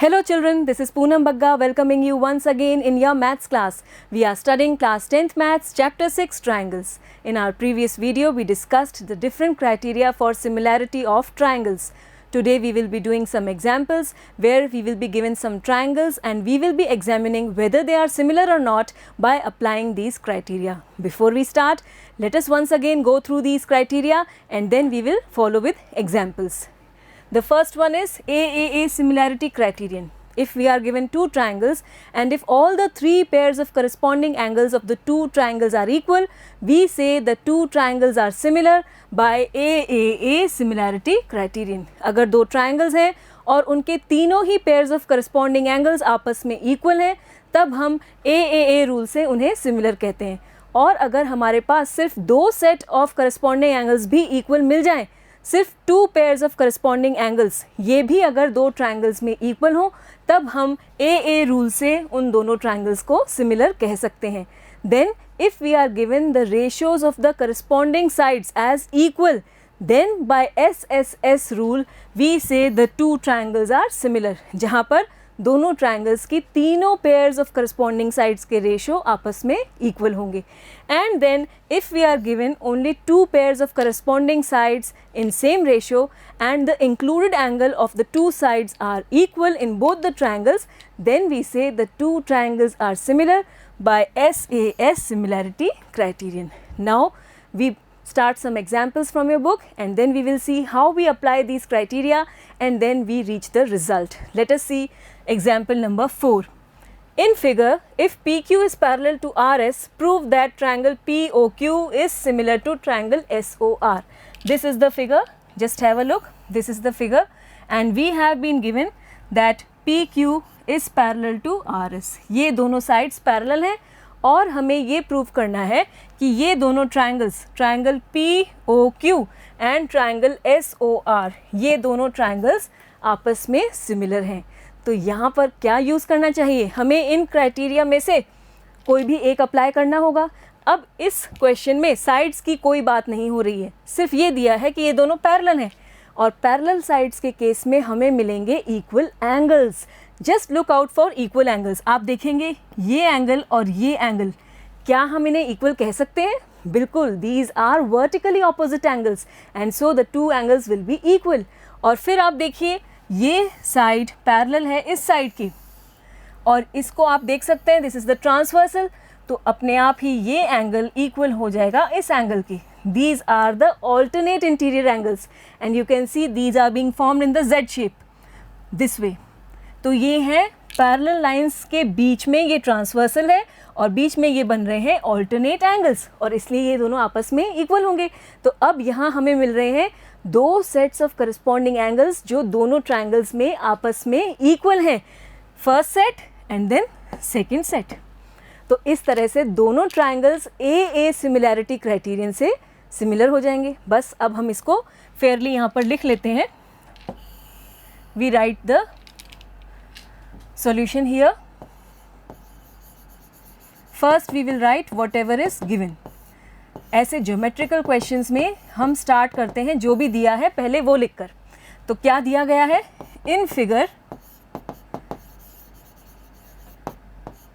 Hello children, this is Poonam Bagga welcoming you once again in your maths class. We are studying class 10th maths chapter 6 triangles. In our previous video we discussed the different criteria for similarity of triangles. Today we will be doing some examples where we will be given some triangles and we will be examining whether they are similar or not by applying these criteria. Before we start, let us once again go through these criteria and then we will follow with examples. The first one is AAA similarity criterion. If we are given two triangles and if all the three pairs of corresponding angles of the two triangles are equal, we say the two triangles are similar by AAA similarity criterion. अगर दो triangles हैं और उनके तीनों ही pairs of corresponding angles आपस में equal हैं, तब हम AAA rule से उन्हें similar कहते हैं. और अगर हमारे पास सिर्फ दो set of corresponding angles भी equal मिल जाएं, सिर्फ to pairs of corresponding angles ये भी अगर दो ट्रायंगल्स में इक्वल हो तब हम ए रूल से उन दोनों ट्रायंगल्स को सिमिलर कह सकते हैं. Then if we are given the ratios of the corresponding sides as equal, then by S rule we say the two triangles are similar, जहाँ पर दोनों ट्रायंगल्स की तीनों पेयर्स ऑफ करस्पॉन्डिंग साइड्स के रेशियो आपस में इक्वल होंगे. And then if we are given only two pairs of corresponding sides in same ratio and the included angle of the two sides are equal in both the triangles, then we say the two triangles are similar by SAS similarity criterion. Now we start some examples from your book and then we will see how we apply these criteria and then we reach the result. Let us see example number 4. In figure, if PQ is parallel to RS, prove that triangle POQ is similar to triangle SOR. This is the figure, just have a look. This is the figure and we have been given that PQ is parallel to RS. ये दोनों sides parallel हैं और हमें ये prove करना है कि ये दोनों triangles, triangle POQ and triangle SOR, ये दोनों triangles आपस में similar हैं. तो यहाँ पर क्या यूज़ करना चाहिए? हमें इन क्राइटेरिया में से कोई भी एक अप्लाई करना होगा. अब इस क्वेश्चन में साइड्स की कोई बात नहीं हो रही है, सिर्फ ये दिया है कि ये दोनों पैरेलल हैं और पैरेलल साइड्स के केस में हमें मिलेंगे equal angles. Just look out for equal angles. आप देखेंगे ये एंगल और ये एंगल, क्या हम इन्हें इक्वल कह सकते हैं? बिल्कुल, these are vertically opposite angles and so the two angles will be equal. और फिर आप देखिए ये साइड पैरेलल है इस साइड की और इसको आप देख सकते हैं, दिस इज़ द ट्रांसवर्सल, तो अपने आप ही ये एंगल इक्वल हो जाएगा इस एंगल की. These are the alternate interior angles and you can see these are being formed in the Z shape this way. तो ये है पैरेलल लाइंस के बीच में ये ट्रांसवर्सल है और बीच में ये बन रहे हैं ऑल्टरनेट एंगल्स और इसलिए ये दोनों आपस में इक्वल होंगे. तो अब यहाँ हमें मिल रहे हैं दो सेट्स ऑफ करस्पॉन्डिंग एंगल्स जो दोनों ट्रायंगल्स में आपस में इक्वल हैं, first set and then second set. तो इस तरह से दोनों ट्रायंगल्स ए सिमिलैरिटी क्राइटेरियन से सिमिलर हो जाएंगे. बस अब हम इसको फेयरली यहाँ पर लिख लेते हैं. We write the solution here. First we will write whatever is given. ऐसे ज्योमेट्रिकल क्वेश्चंस में हम स्टार्ट करते हैं जो भी दिया है पहले वो लिखकर. तो क्या दिया गया है? In figure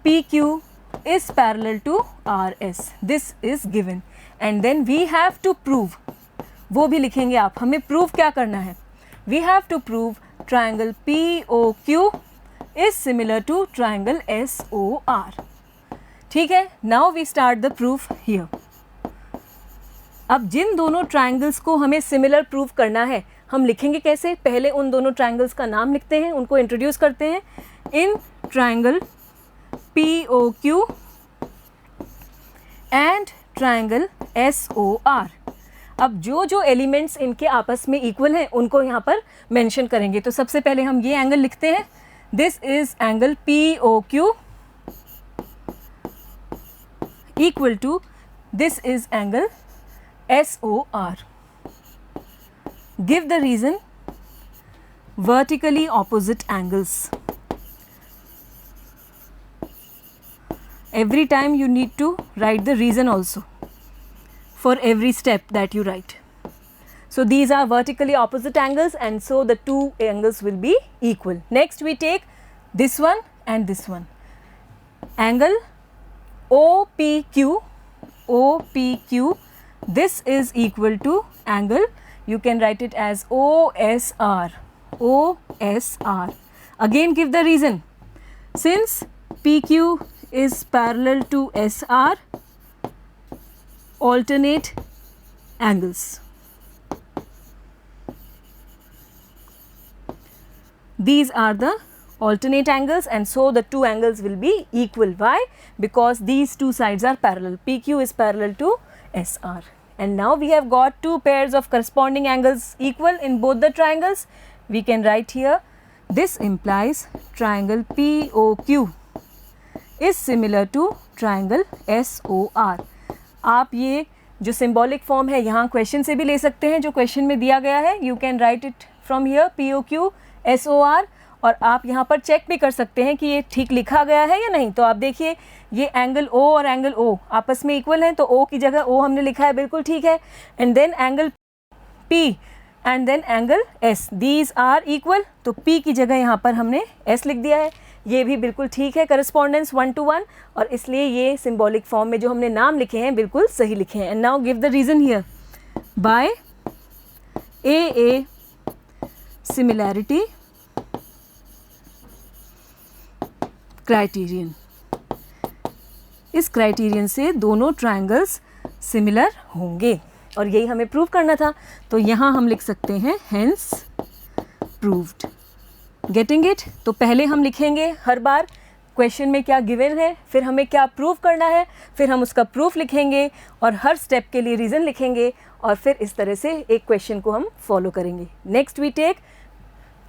PQ is parallel to RS. This is given and then we have to prove, वो भी लिखेंगे आप. हमें prove क्या करना है? We have to prove triangle POQ is similar to triangle SOR. ठीक है, now we start the proof here. अब जिन दोनों ट्रायंगल्स को हमें सिमिलर प्रूव करना है हम लिखेंगे कैसे? पहले उन दोनों ट्रायंगल्स का नाम लिखते हैं, उनको इंट्रोड्यूस करते हैं. In triangle POQ and triangle SOR. अब जो जो एलिमेंट्स इनके आपस में इक्वल हैं उनको यहाँ पर मेंशन करेंगे. तो सबसे पहले हम ये एंगल लिखते हैं. This is angle POQ equal to this is angle SOR. Give the reason. Vertically opposite angles. Every time you need to write the reason also for every step that you write. So these are vertically opposite angles and so the two angles will be equal. Next we take this one and this one. Angle OPQ, this is equal to angle, you can write it as OSR. Again give the reason. Since PQ is parallel to SR, alternate angles. These are the alternate angles, and so the two angles will be equal. Why? Because these two sides are parallel. PQ is parallel to SR. And now we have got two pairs of corresponding angles equal in both the triangles. We can write here, this implies triangle POQ is similar to triangle SOR. आप ये जो symbolic form है यहाँ question से भी ले सकते हैं, जो question में दिया गया है. You can write it from here, POQ SOR, और आप यहाँ पर चेक भी कर सकते हैं कि ये ठीक लिखा गया है या नहीं. तो आप देखिए ये एंगल O और एंगल O आपस में इक्वल हैं, तो O की जगह O हमने लिखा है, बिल्कुल ठीक है. And then angle P and then angle S, these are equal, तो P की जगह यहाँ पर हमने S लिख दिया है. ये भी बिल्कुल ठीक है, करस्पॉन्डेंस 1 to 1, और इसलिए ये सिम्बॉलिक फॉर्म में जो हमने नाम लिखे हैं बिल्कुल सही लिखे हैं. And now give the reason here. By AA similarity criterion, इस क्राइटेरियन से दोनों ट्रायंगल्स सिमिलर होंगे और यही हमें प्रूव करना था. तो यहाँ हम लिख सकते हैं हेंस प्रूव्ड. Getting it? तो पहले हम लिखेंगे हर बार क्वेश्चन में क्या गिवन है, फिर हमें क्या प्रूव करना है, फिर हम उसका प्रूफ लिखेंगे और हर स्टेप के लिए रीज़न लिखेंगे, और फिर इस तरह से एक क्वेश्चन को हम फॉलो करेंगे. Next we take,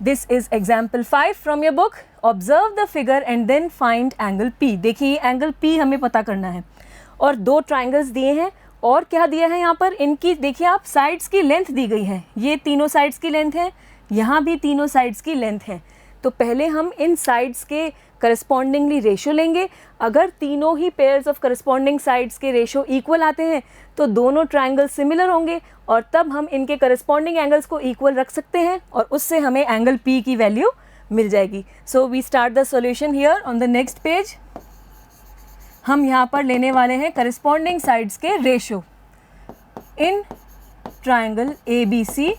this is example 5 from your book. Observe the figure and then find angle P. देखिए एंगल P हमें पता करना है और दो ट्राइंगल्स दिए हैं, और क्या दिया है यहाँ पर, इनकी देखिए आप साइड्स की लेंथ दी गई है. ये तीनों साइड्स की लेंथ है, यहाँ भी तीनों साइड्स की लेंथ है. तो पहले हम इन साइड्स के करस्पॉन्डिंगली रेशो लेंगे. अगर तीनों ही पेयर्स ऑफ करस्पॉन्डिंग साइड्स के रेशो इक्वल आते हैं तो दोनों ट्राइंगल सिमिलर होंगे, और तब हम इनके करस्पॉन्डिंग एंगल्स को इक्वल रख सकते हैं और उससे हमें एंगल P की वैल्यू मिल जाएगी. So we start the solution here on the next page. हम यहाँ पर लेने वाले हैं करस्पॉन्डिंग साइड्स के ratio in triangle ABC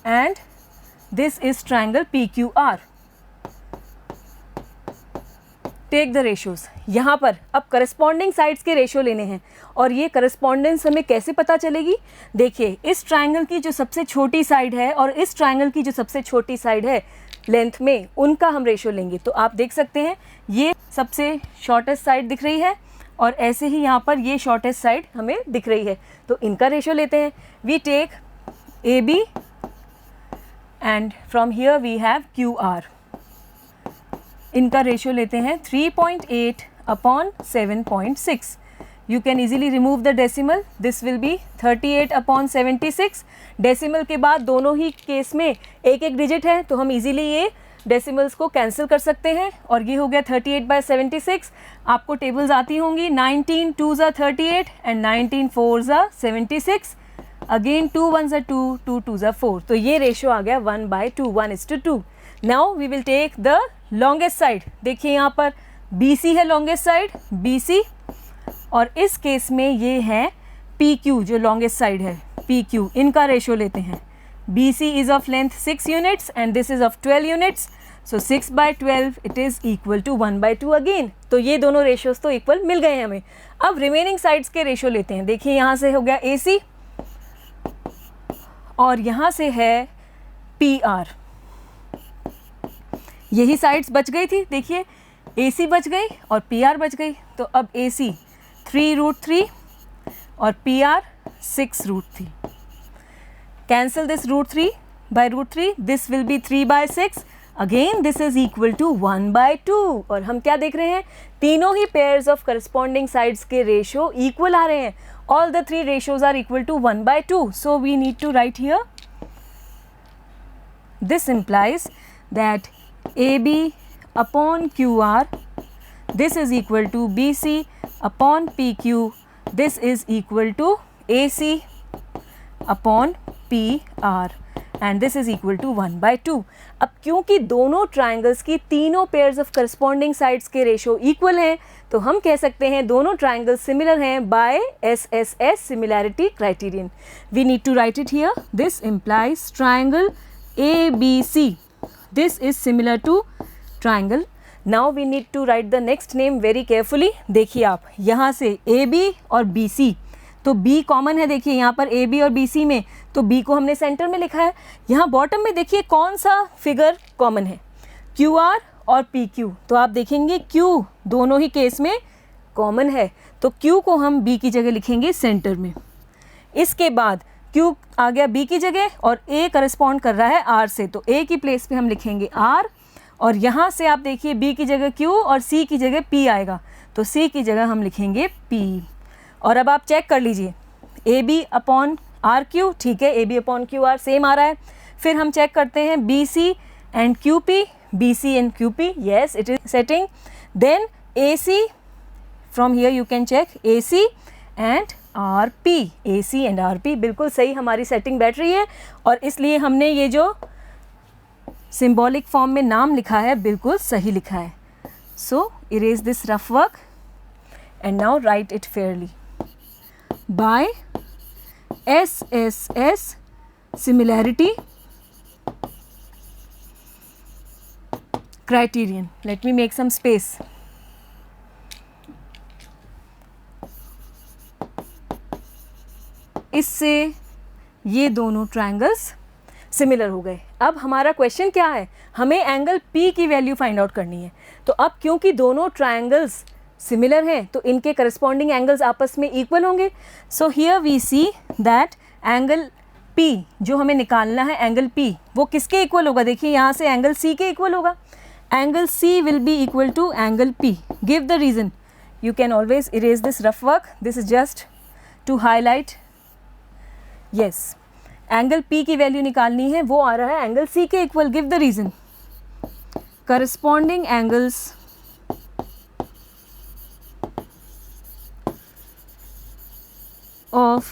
and this is triangle PQR. Take the ratios. यहाँ पर अब करस्पॉन्डिंग साइड्स के रेशो लेने हैं, और ये करस्पॉन्डेंस हमें कैसे पता चलेगी. देखिए इस ट्राइंगल की जो सबसे छोटी साइड है और इस ट्राइंगल की जो सबसे छोटी साइड है लेंथ में, उनका हम रेशो लेंगे. तो आप देख सकते हैं ये सबसे शॉर्टेस्ट साइड दिख रही है, और ऐसे ही यहाँ पर ये शॉर्टेस्ट साइड हमें दिख रही है. तो इनका रेशो लेते हैं. We take AB and from here we have QR. इनका रेशो लेते हैं 3.8 upon 7.6. You can easily remove the decimal. This will B 38 upon 76. Decimal के बाद दोनों ही केस में एक एक डिजिट है, तो हम इजीली ये डेसिमल्स को कैंसिल कर सकते हैं, और ये हो गया 38/76. आपको टेबल्स आती होंगी. 19 2s are 38 and 19 4s are 76. Again 2 1s are 2, 2 2s are 4. तो ये रेशो आ गया 1/2, 1:2. Now we will take the longest side. देखिए यहाँ पर BC है लॉन्गेस्ट साइड, BC, और इस केस में ये है PQ जो लॉन्गेस्ट साइड है, PQ. इनका रेशो लेते हैं. BC is of length 6 units and this is of 12 units. So 6/12 it is equal to 1/2 again. तो ये दोनों रेशोज तो इक्वल मिल गए हैं हमें. अब रिमेनिंग साइड्स के रेशो लेते हैं. देखिए यहाँ से हो गया AC और यहाँ से है PR. यही साइड्स बच गई थी. देखिए AC बच गई और PR बच गई. तो अब AC 3√3 और PR 6√3. Cancel this √3 by √3. This will be 3/6. Again this is equal to 1/2. और हम क्या देख रहे हैं, तीनों ही पेयर्स ऑफ करस्पॉन्डिंग साइड्स के रेशो इक्वल आ रहे हैं. All the 3 ratios are equal to 1/2. So we need to write here, this implies that AB upon QR, this is equal to BC upon PQ, this is equal to AC upon PR. And this is equal to 1/2। अब क्योंकि दोनों triangles की तीनों pairs of corresponding sides के ratio equal हैं, तो हम कह सकते हैं दोनों ट्राइंगल्स सिमिलर हैं by SSS similarity criterion. We need to write it here. This implies triangle ABC, this is similar to triangle. Now we need to write the next name very carefully. देखिए आप यहाँ से AB और BC, तो B common है, देखिए यहाँ पर AB और BC में, तो B को हमने सेंटर में लिखा है। यहाँ बॉटम में देखिए कौन सा फिगर कॉमन है, QR और PQ, तो आप देखेंगे Q दोनों ही केस में कॉमन है, तो Q को हम B की जगह लिखेंगे सेंटर में। इसके बाद Q आ गया B की जगह और A करस्पॉन्ड कर रहा है R से, तो A की प्लेस पे हम लिखेंगे R, और यहाँ से आप देखिए B की जगह Q और C की जगह P आएगा, तो C की जगह हम लिखेंगे P। और अब आप चेक कर लीजिए AB अपॉन RQ, ठीक है, AB अपॉन QR सेम आ रहा है। फिर हम चेक करते हैं BC and QP, BC and QP, yes it is setting. Then AC, from here you can check AC and RP, AC and RP, बिल्कुल सही हमारी सेटिंग बैठ रही है, और इसलिए हमने ये जो सिंबॉलिक फॉर्म में नाम लिखा है बिल्कुल सही लिखा है। So erase this rough work and now write it fairly by SSS similarity criterion. Let me make some space. इससे ये दोनों ट्रायंगल्स सिमिलर हो गए। अब हमारा क्वेश्चन क्या है, हमें एंगल P की वैल्यू फाइंड आउट करनी है। तो अब क्योंकि दोनों ट्रायंगल्स सिमिलर हैं तो इनके करस्पॉन्डिंग एंगल्स आपस में इक्वल होंगे। So here we see that angle P जो हमें निकालना है, एंगल P वो किसके इक्वल होगा, देखिए यहाँ से एंगल C के इक्वल होगा। Angle C will be equal to angle P। Give the reason, you can always erase this rough work, this is just to highlight. Yes, angle P की value निकालनी है, वो आ रहा है एंगल C के equal. Give the reason, corresponding angles of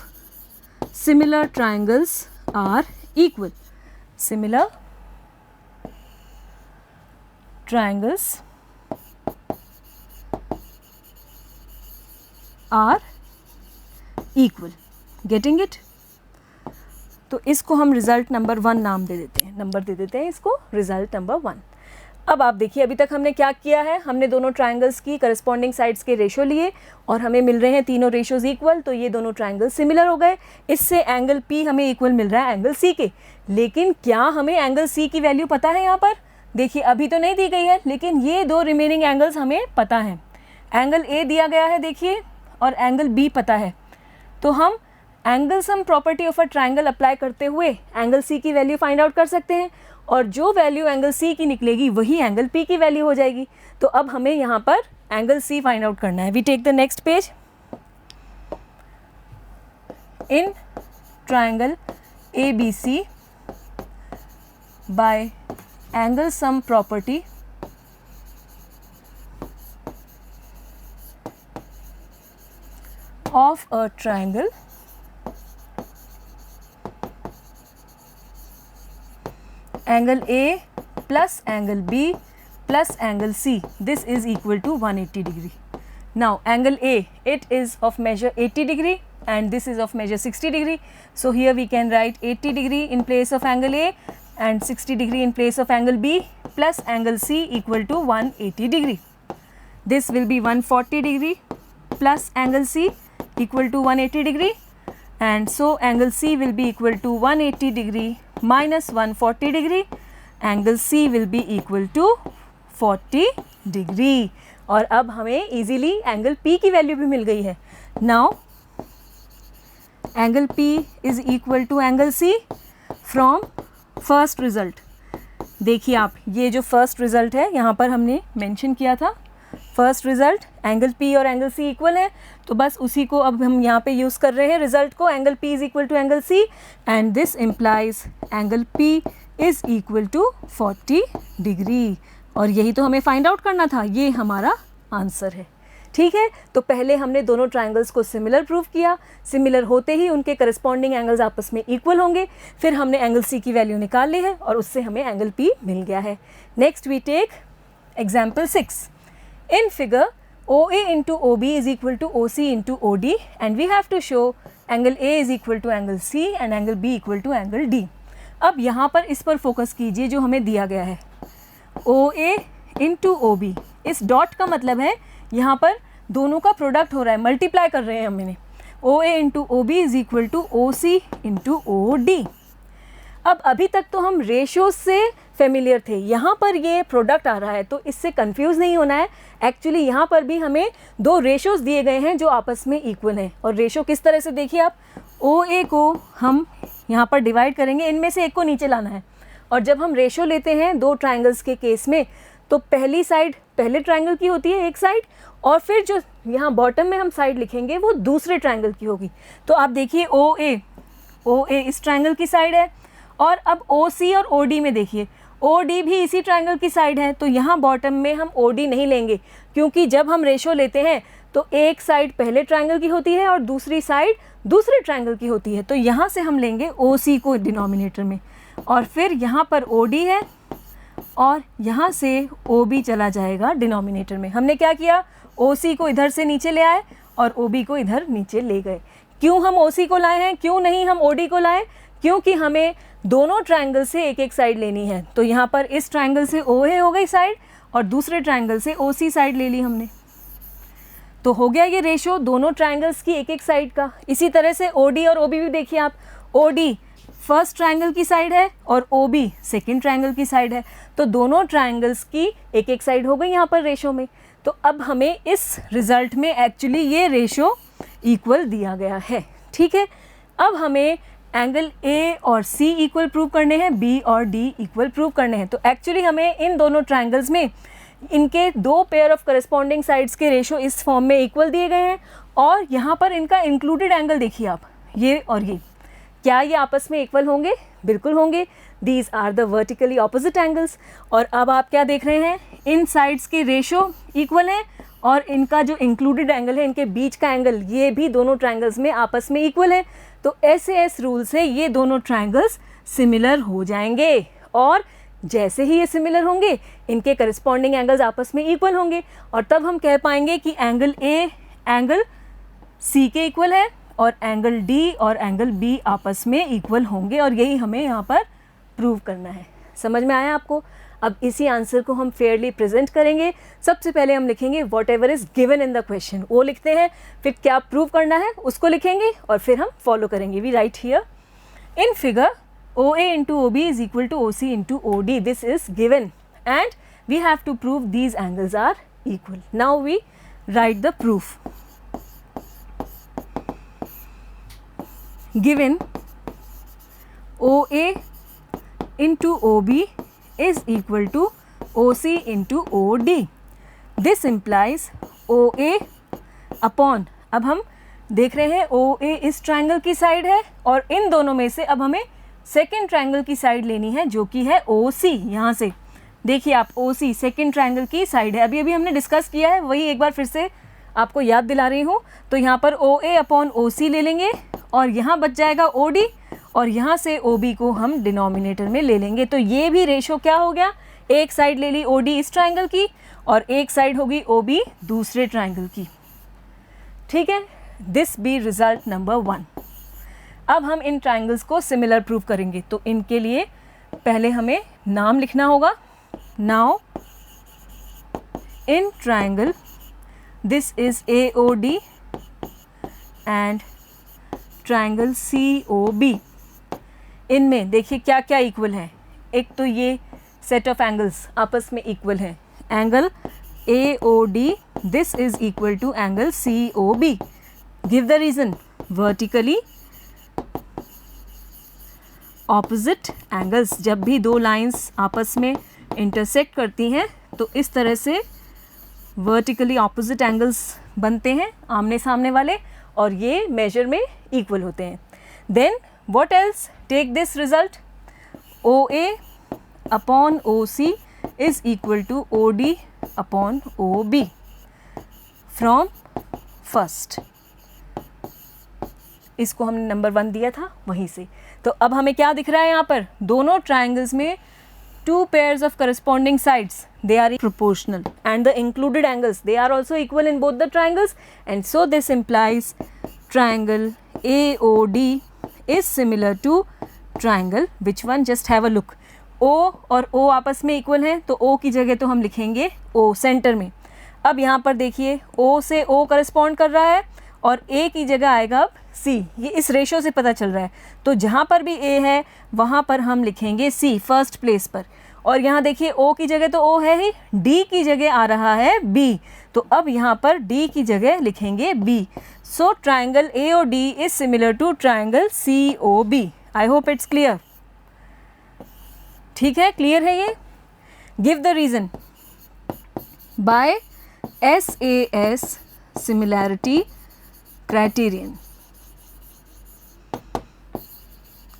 similar triangles are equal. Similar triangles are equal. Getting it? तो इसको हम रिजल्ट नंबर 1 नाम दे देते हैं, नंबर दे देते हैं इसको रिजल्ट नंबर 1। अब आप देखिए अभी तक हमने क्या किया है, हमने दोनों ट्रायंगल्स की करस्पॉन्डिंग साइड्स के रेशो लिए और हमें मिल रहे हैं तीनों रेशोज इक्वल, तो ये दोनों ट्रायंगल सिमिलर हो गए। इससे एंगल P हमें इक्वल मिल रहा है एंगल C के। लेकिन क्या हमें एंगल C की वैल्यू पता है यहाँ पर? देखिए अभी तो नहीं दी गई है, लेकिन ये दो रिमेनिंग एंगल्स हमें पता हैं। एंगल A दिया गया है देखिए, और एंगल B पता है, तो हम angle sum property of a triangle apply करते हुए एंगल C की वैल्यू फाइंड आउट कर सकते हैं, और जो वैल्यू एंगल C की निकलेगी वही एंगल P की वैल्यू हो जाएगी। तो अब हमें यहाँ पर एंगल C फाइंड आउट करना है। We take the next page. In triangle ABC by angle sum property of a triangle angle A plus angle B plus angle C, this is equal to 180 degree. Now angle A, it is of measure 80 degree and this is of measure 60 degree. So here we can write 80 degree in place of angle A and 60 degree in place of angle B plus angle C equal to 180 degree. This will be 140 degree plus angle C equal to 180 degree, and so angle C will be equal to 180 degree minus 140 degree. Angle C will be equal to 40 degree. और अब हमें easily angle P की value भी मिल गई है। Now angle P is equal to angle C from first result. देखिए आप, ये जो फर्स्ट रिजल्ट है यहाँ पर हमने मेंशन किया था, फर्स्ट रिजल्ट एंगल P और एंगल C इक्वल है, तो बस उसी को अब हम यहाँ पे यूज़ कर रहे हैं रिजल्ट को। Angle P is equal to angle C and this implies angle P is equal to 40 degree, और यही तो हमें फाइंड आउट करना था, ये हमारा आंसर है। ठीक है, तो पहले हमने दोनों ट्राइंगल्स को सिमिलर प्रूव किया, सिमिलर होते ही उनके करस्पॉन्डिंग एंगल्स आपस में इक्वल होंगे, फिर हमने एंगल सी की वैल्यू निकाल ली है और उससे हमें एंगल पी मिल गया है। Next we take example 6। इन figure OA into OB is equal to OC into OD and we have to show angle A is equal to angle C and angle B equal to angle D। अब यहाँ पर इस पर focus कीजिए जो हमें दिया गया है, OA into OB, इस डॉट का मतलब है यहाँ पर दोनों का प्रोडक्ट हो रहा है, मल्टीप्लाई कर रहे हैं हमने। OA into OB is equal to OC into OD। अब अभी तक तो हम रेशियोज से फेमिलियर थे, यहाँ पर ये प्रोडक्ट आ रहा है तो इससे कंफ्यूज नहीं होना है। एक्चुअली यहाँ पर भी हमें दो रेशियोज दिए गए हैं जो आपस में इक्वल हैं, और रेशियो किस तरह से देखिए आप, OA को हम यहाँ पर डिवाइड करेंगे, इनमें से एक को नीचे लाना है, और जब हम रेशियो लेते हैं दो ट्राइंगल्स के केस में तो पहली साइड पहले ट्राइंगल की होती है एक साइड, और फिर जो यहाँ बॉटम में हम साइड लिखेंगे वो दूसरे ट्राइंगल की होगी। तो आप देखिए OA इस ट्राइंगल की साइड है, और अब OC और OD में देखिए OD भी इसी ट्राइंगल की साइड है, तो यहाँ बॉटम में हम OD नहीं लेंगे, क्योंकि जब हम रेशियो लेते हैं तो एक साइड पहले ट्राइंगल की होती है और दूसरी साइड दूसरे ट्राइंगल की होती है, तो यहाँ से हम लेंगे OC को डिनोमिनेटर में, और फिर यहाँ पर OD है और यहाँ से OB चला जाएगा डिनोमिनेटर में। हमने क्या किया, OC को इधर से नीचे ले आए और OB को इधर नीचे ले गए। क्यों हम OC को लाए हैं, क्यों नहीं हम OD को लाए, क्योंकि हमें दोनों ट्राइंगल से एक एक साइड लेनी है। तो यहाँ पर इस ट्राइंगल से OA हो गई साइड और दूसरे ट्राइंगल से OC साइड ले ली हमने, तो हो गया ये रेशो दोनों ट्राइंगल्स की एक एक साइड का। इसी तरह से OD और OB भी देखिए आप, OD फर्स्ट ट्राइंगल की साइड है और OB सेकंड ट्राइंगल की साइड है, तो दोनों ट्राइंगल्स की एक एक साइड हो गई यहाँ पर रेशो में। तो अब हमें इस रिज़ल्ट में एक्चुअली ये रेशो इक्वल दिया गया है। ठीक है, अब हमें एंगल A और C इक्वल प्रूव करने हैं, B और D इक्वल प्रूव करने हैं। तो एक्चुअली हमें इन दोनों ट्राइंगल्स में इनके दो पेयर ऑफ करस्पॉन्डिंग साइड्स के रेशो इस फॉर्म में इक्वल दिए गए हैं, और यहाँ पर इनका इंक्लूडेड एंगल देखिए आप, ये और ये, क्या ये आपस में इक्वल होंगे, बिल्कुल होंगे। These are the vertically opposite angles. और अब आप क्या देख रहे हैं, इन साइड्स के रेशो इक्वल हैं और इनका जो इंक्लूडेड एंगल है, इनके बीच का एंगल, ये भी दोनों ट्राइंगल्स में आपस में इक्वल है। तो SAS रूल से ये दोनों ट्राइंगल्स सिमिलर हो जाएंगे, और जैसे ही ये सिमिलर होंगे इनके करस्पॉन्डिंग एंगल्स आपस में इक्वल होंगे, और तब हम कह पाएंगे कि एंगल A एंगल C के इक्वल है और एंगल D और एंगल B आपस में इक्वल होंगे, और यही हमें यहाँ पर प्रूव करना है। समझ में आया आपको? अब इसी आंसर को हम फेयरली प्रेजेंट करेंगे। सबसे पहले हम लिखेंगे what ever is given in the question, वो लिखते हैं, फिर क्या प्रूव करना है उसको लिखेंगे और फिर हम फॉलो करेंगे। We write here in figure OA into OB is equal to OC into OD. This is given and we have to prove these angles are equal. Now we write the proof. Given OA into OB is equal to OC into OD. This implies OA upon, अब हम देख रहे हैं OA इस triangle की side है और इन दोनों में से अब हमें सेकेंड ट्राइंगल की साइड लेनी है जो कि है OC। यहाँ से देखिए आप, OC सेकेंड ट्राइंगल की साइड है, अभी अभी हमने डिस्कस किया है, वही एक बार फिर से आपको याद दिला रही हूँ। तो यहाँ पर OA अपॉन OC ले लेंगे और यहाँ बच जाएगा OD, और यहाँ से OB को हम डिनोमिनेटर में ले लेंगे। तो ये भी रेशो क्या हो गया, एक साइड ले ली OD इस ट्राइंगल की और एक साइड होगी OB दूसरे ट्राइंगल की। ठीक है, दिस बी रिजल्ट नंबर 1। अब हम इन ट्राइंगल्स को सिमिलर प्रूव करेंगे, तो इनके लिए पहले हमें नाम लिखना होगा। Now in triangle this is AOD and triangle COB, इनमें देखिए क्या क्या इक्वल है। एक तो ये सेट ऑफ एंगल्स आपस में इक्वल है, angle AOD this is equal to angle COB। Give the reason, vertically opposite angles. जब भी दो लाइंस आपस में इंटरसेक्ट करती हैं तो इस तरह से वर्टिकली ऑपोजिट एंगल्स बनते हैं आमने सामने वाले, और ये मेजर में इक्वल होते हैं। Then what else, take this result, OA upon OC is equal to OD upon OB। From first. इसको हमने नंबर 1 दिया था वहीं से। तो अब हमें क्या दिख रहा है यहाँ पर, दोनों ट्राइंगल्स में 2 pairs of corresponding sides, they are proportional, and the included angles, they are also equal in both the triangles, and so this implies triangle AOD is similar to triangle which one, just have a look, O और O आपस में equal हैं तो O की जगह तो हम लिखेंगे O सेंटर में। अब यहाँ पर देखिए O से O करस्पॉन्ड कर रहा है और A की जगह आएगा अब C, ये इस रेशो से पता चल रहा है। तो जहाँ पर भी A है वहाँ पर हम लिखेंगे C फर्स्ट प्लेस पर, और यहाँ देखिए O की जगह तो O है ही, D की जगह आ रहा है B, तो अब यहाँ पर D की जगह लिखेंगे B। So triangle AOD is similar to triangle COB। I hope it's clear. ठीक है, क्लियर है ये। Give the reason. By SAS similarity criterion,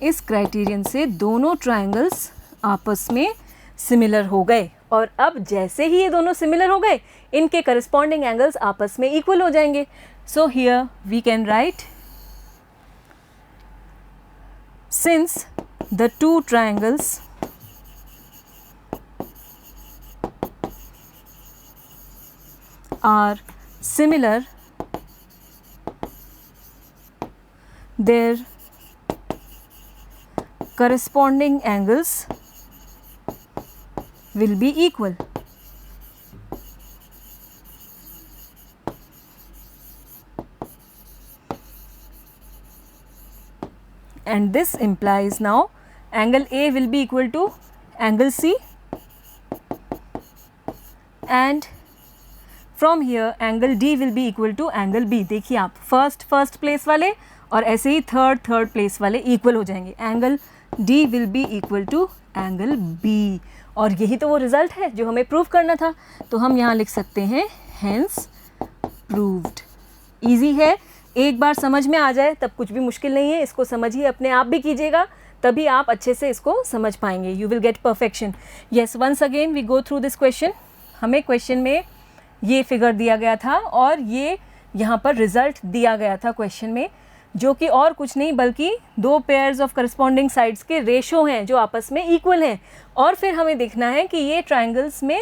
इस क्राइटेरियन से दोनों ट्राइंगल्स आपस में सिमिलर हो गए, और अब जैसे ही ये दोनों सिमिलर हो गए इनके करस्पॉन्डिंग एंगल्स आपस में इक्वल हो जाएंगे। So here we can write, since the two triangles are similar, their corresponding angles will be equal. And this implies now angle A will be equal to angle C, and from here angle D will be equal to angle B। देखिए आप first place वाले और ऐसे ही third place वाले इक्वल हो जाएंगे। Angle D will be equal to angle B, और यही तो वो रिजल्ट है जो हमें प्रूव करना था। तो हम यहाँ लिख सकते हैं हेंस प्रूव्ड। ईजी है, एक बार समझ में आ जाए तब कुछ भी मुश्किल नहीं है। इसको समझिए, अपने आप भी कीजिएगा तभी आप अच्छे से इसको समझ पाएंगे। You will get perfection. Yes, once again we go through this question. हमें क्वेश्चन में ये फिगर दिया गया था और ये यहाँ पर रिज़ल्ट दिया गया था क्वेश्चन में, जो कि और कुछ नहीं बल्कि 2 पेयर्स ऑफ करस्पॉन्डिंग साइड्स के रेशो हैं जो आपस में इक्वल हैं, और फिर हमें देखना है कि ये ट्राइंगल्स में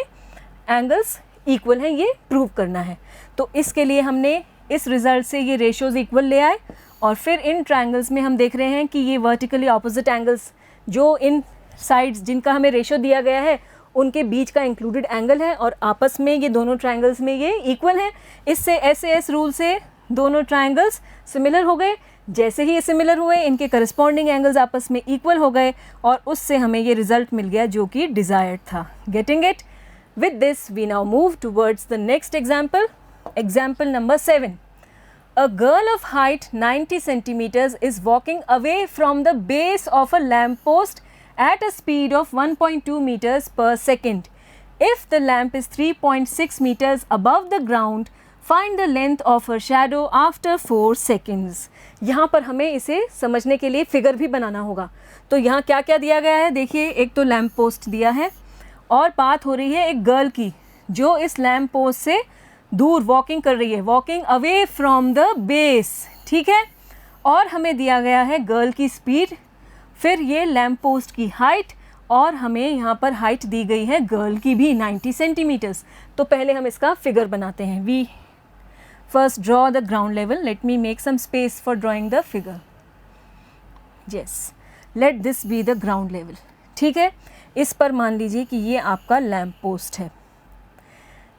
एंगल्स इक्वल हैं, ये प्रूव करना है। तो इसके लिए हमने इस रिज़ल्ट से ये रेशोज़ इक्वल ले आए, और फिर इन ट्राइंगल्स में हम देख रहे हैं कि ये वर्टिकली ऑपोजिट एंगल्स जो इन साइड्स जिनका हमें रेशो दिया गया है उनके बीच का इंक्लूडेड एंगल है, और आपस में ये दोनों ट्राइंगल्स में ये इक्वल हैं। इससे SAS रूल से दोनों ट्राइंगल्स सिमिलर हो गए। जैसे ही ये सिमिलर हुए इनके करस्पॉन्डिंग एंगल्स आपस में इक्वल हो गए, और उससे हमें ये रिजल्ट मिल गया जो कि डिज़ायर्ड था। Getting it? With this we now move towards the next example. Example number 7। A girl of height 90 centimeters is walking away from the base of a lamp post at a speed of 1.2 meters per second. If the lamp is 3.6 meters above the ground, find the length of her shadow after 4 seconds. यहाँ पर हमें इसे समझने के लिए figure भी बनाना होगा। तो यहाँ क्या क्या दिया गया है देखिए, एक तो लैम्प पोस्ट दिया है और बात हो रही है एक गर्ल की जो इस लैम्प पोस्ट से दूर वॉकिंग कर रही है, walking away from the base, ठीक है। और हमें दिया गया है गर्ल की स्पीड, फिर ये लैम्प पोस्ट की हाइट, और हमें यहाँ पर हाइट दी गई है गर्ल की भी 90 सेंटीमीटर्स। तो पहले हम इसका फिगर बनाते हैं। We first draw the ground level. Let me make some space for drawing the figure. Yes, let this be the ground level, ठीक है। इस पर मान लीजिए कि ये आपका लैम्प पोस्ट है,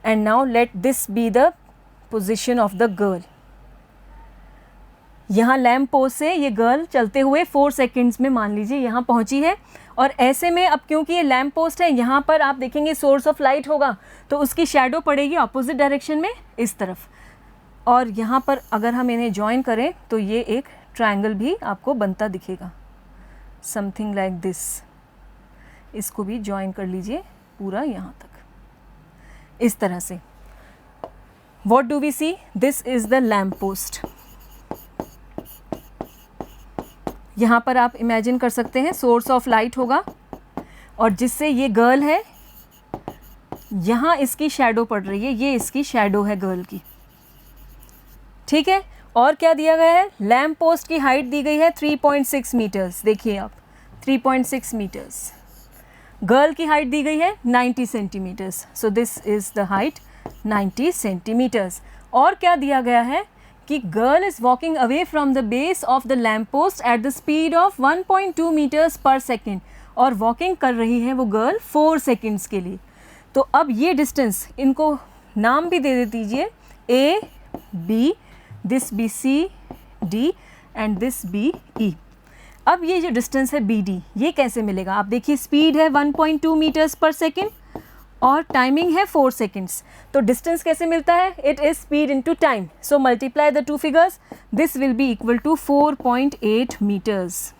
and now let this be the position of the girl. यहाँ लैम्प पोस्ट से ये गर्ल चलते हुए 4 सेकेंड्स में मान लीजिए यहाँ पहुँची है, और ऐसे में अब क्योंकि ये लैम्प पोस्ट है यहाँ पर आप देखेंगे सोर्स ऑफ लाइट होगा तो उसकी शैडो पड़ेगी अपोजिट डायरेक्शन में इस तरफ, और यहाँ पर अगर हम इन्हें ज्वाइन करें तो ये एक ट्रायंगल भी आपको बनता दिखेगा, समथिंग लाइक दिस। इसको भी ज्वाइन कर लीजिए पूरा यहाँ तक इस तरह से। What do we see? This is the lamp post. यहाँ पर आप इमेजिन कर सकते हैं सोर्स ऑफ लाइट होगा, और जिससे ये गर्ल है यहाँ इसकी शैडो पड़ रही है, ये इसकी शैडो है गर्ल की, ठीक है। और क्या दिया गया है, लैम्प पोस्ट की हाइट दी गई है 3.6 मीटर्स, देखिए आप 3.6 मीटर्स। गर्ल की हाइट दी गई है 90 centimeters, so this is the height 90 centimeters. और क्या दिया गया है कि girl is walking away from the base of the lamp post at the speed of 1.2 meters पर सेकेंड, और वॉकिंग कर रही है वो गर्ल 4 सेकेंड्स के लिए। तो अब ये डिस्टेंस, इनको नाम भी दे दीजिए, A B, this be C D and this be E. अब ये जो डिस्टेंस है बी डी, ये कैसे मिलेगा, आप देखिए स्पीड है 1.2 मीटर्स पर सेकेंड और टाइमिंग है 4 सेकेंड्स, तो डिस्टेंस कैसे मिलता है, it is speed into time, so multiply the two figures, this will be equal to 4.8 meters.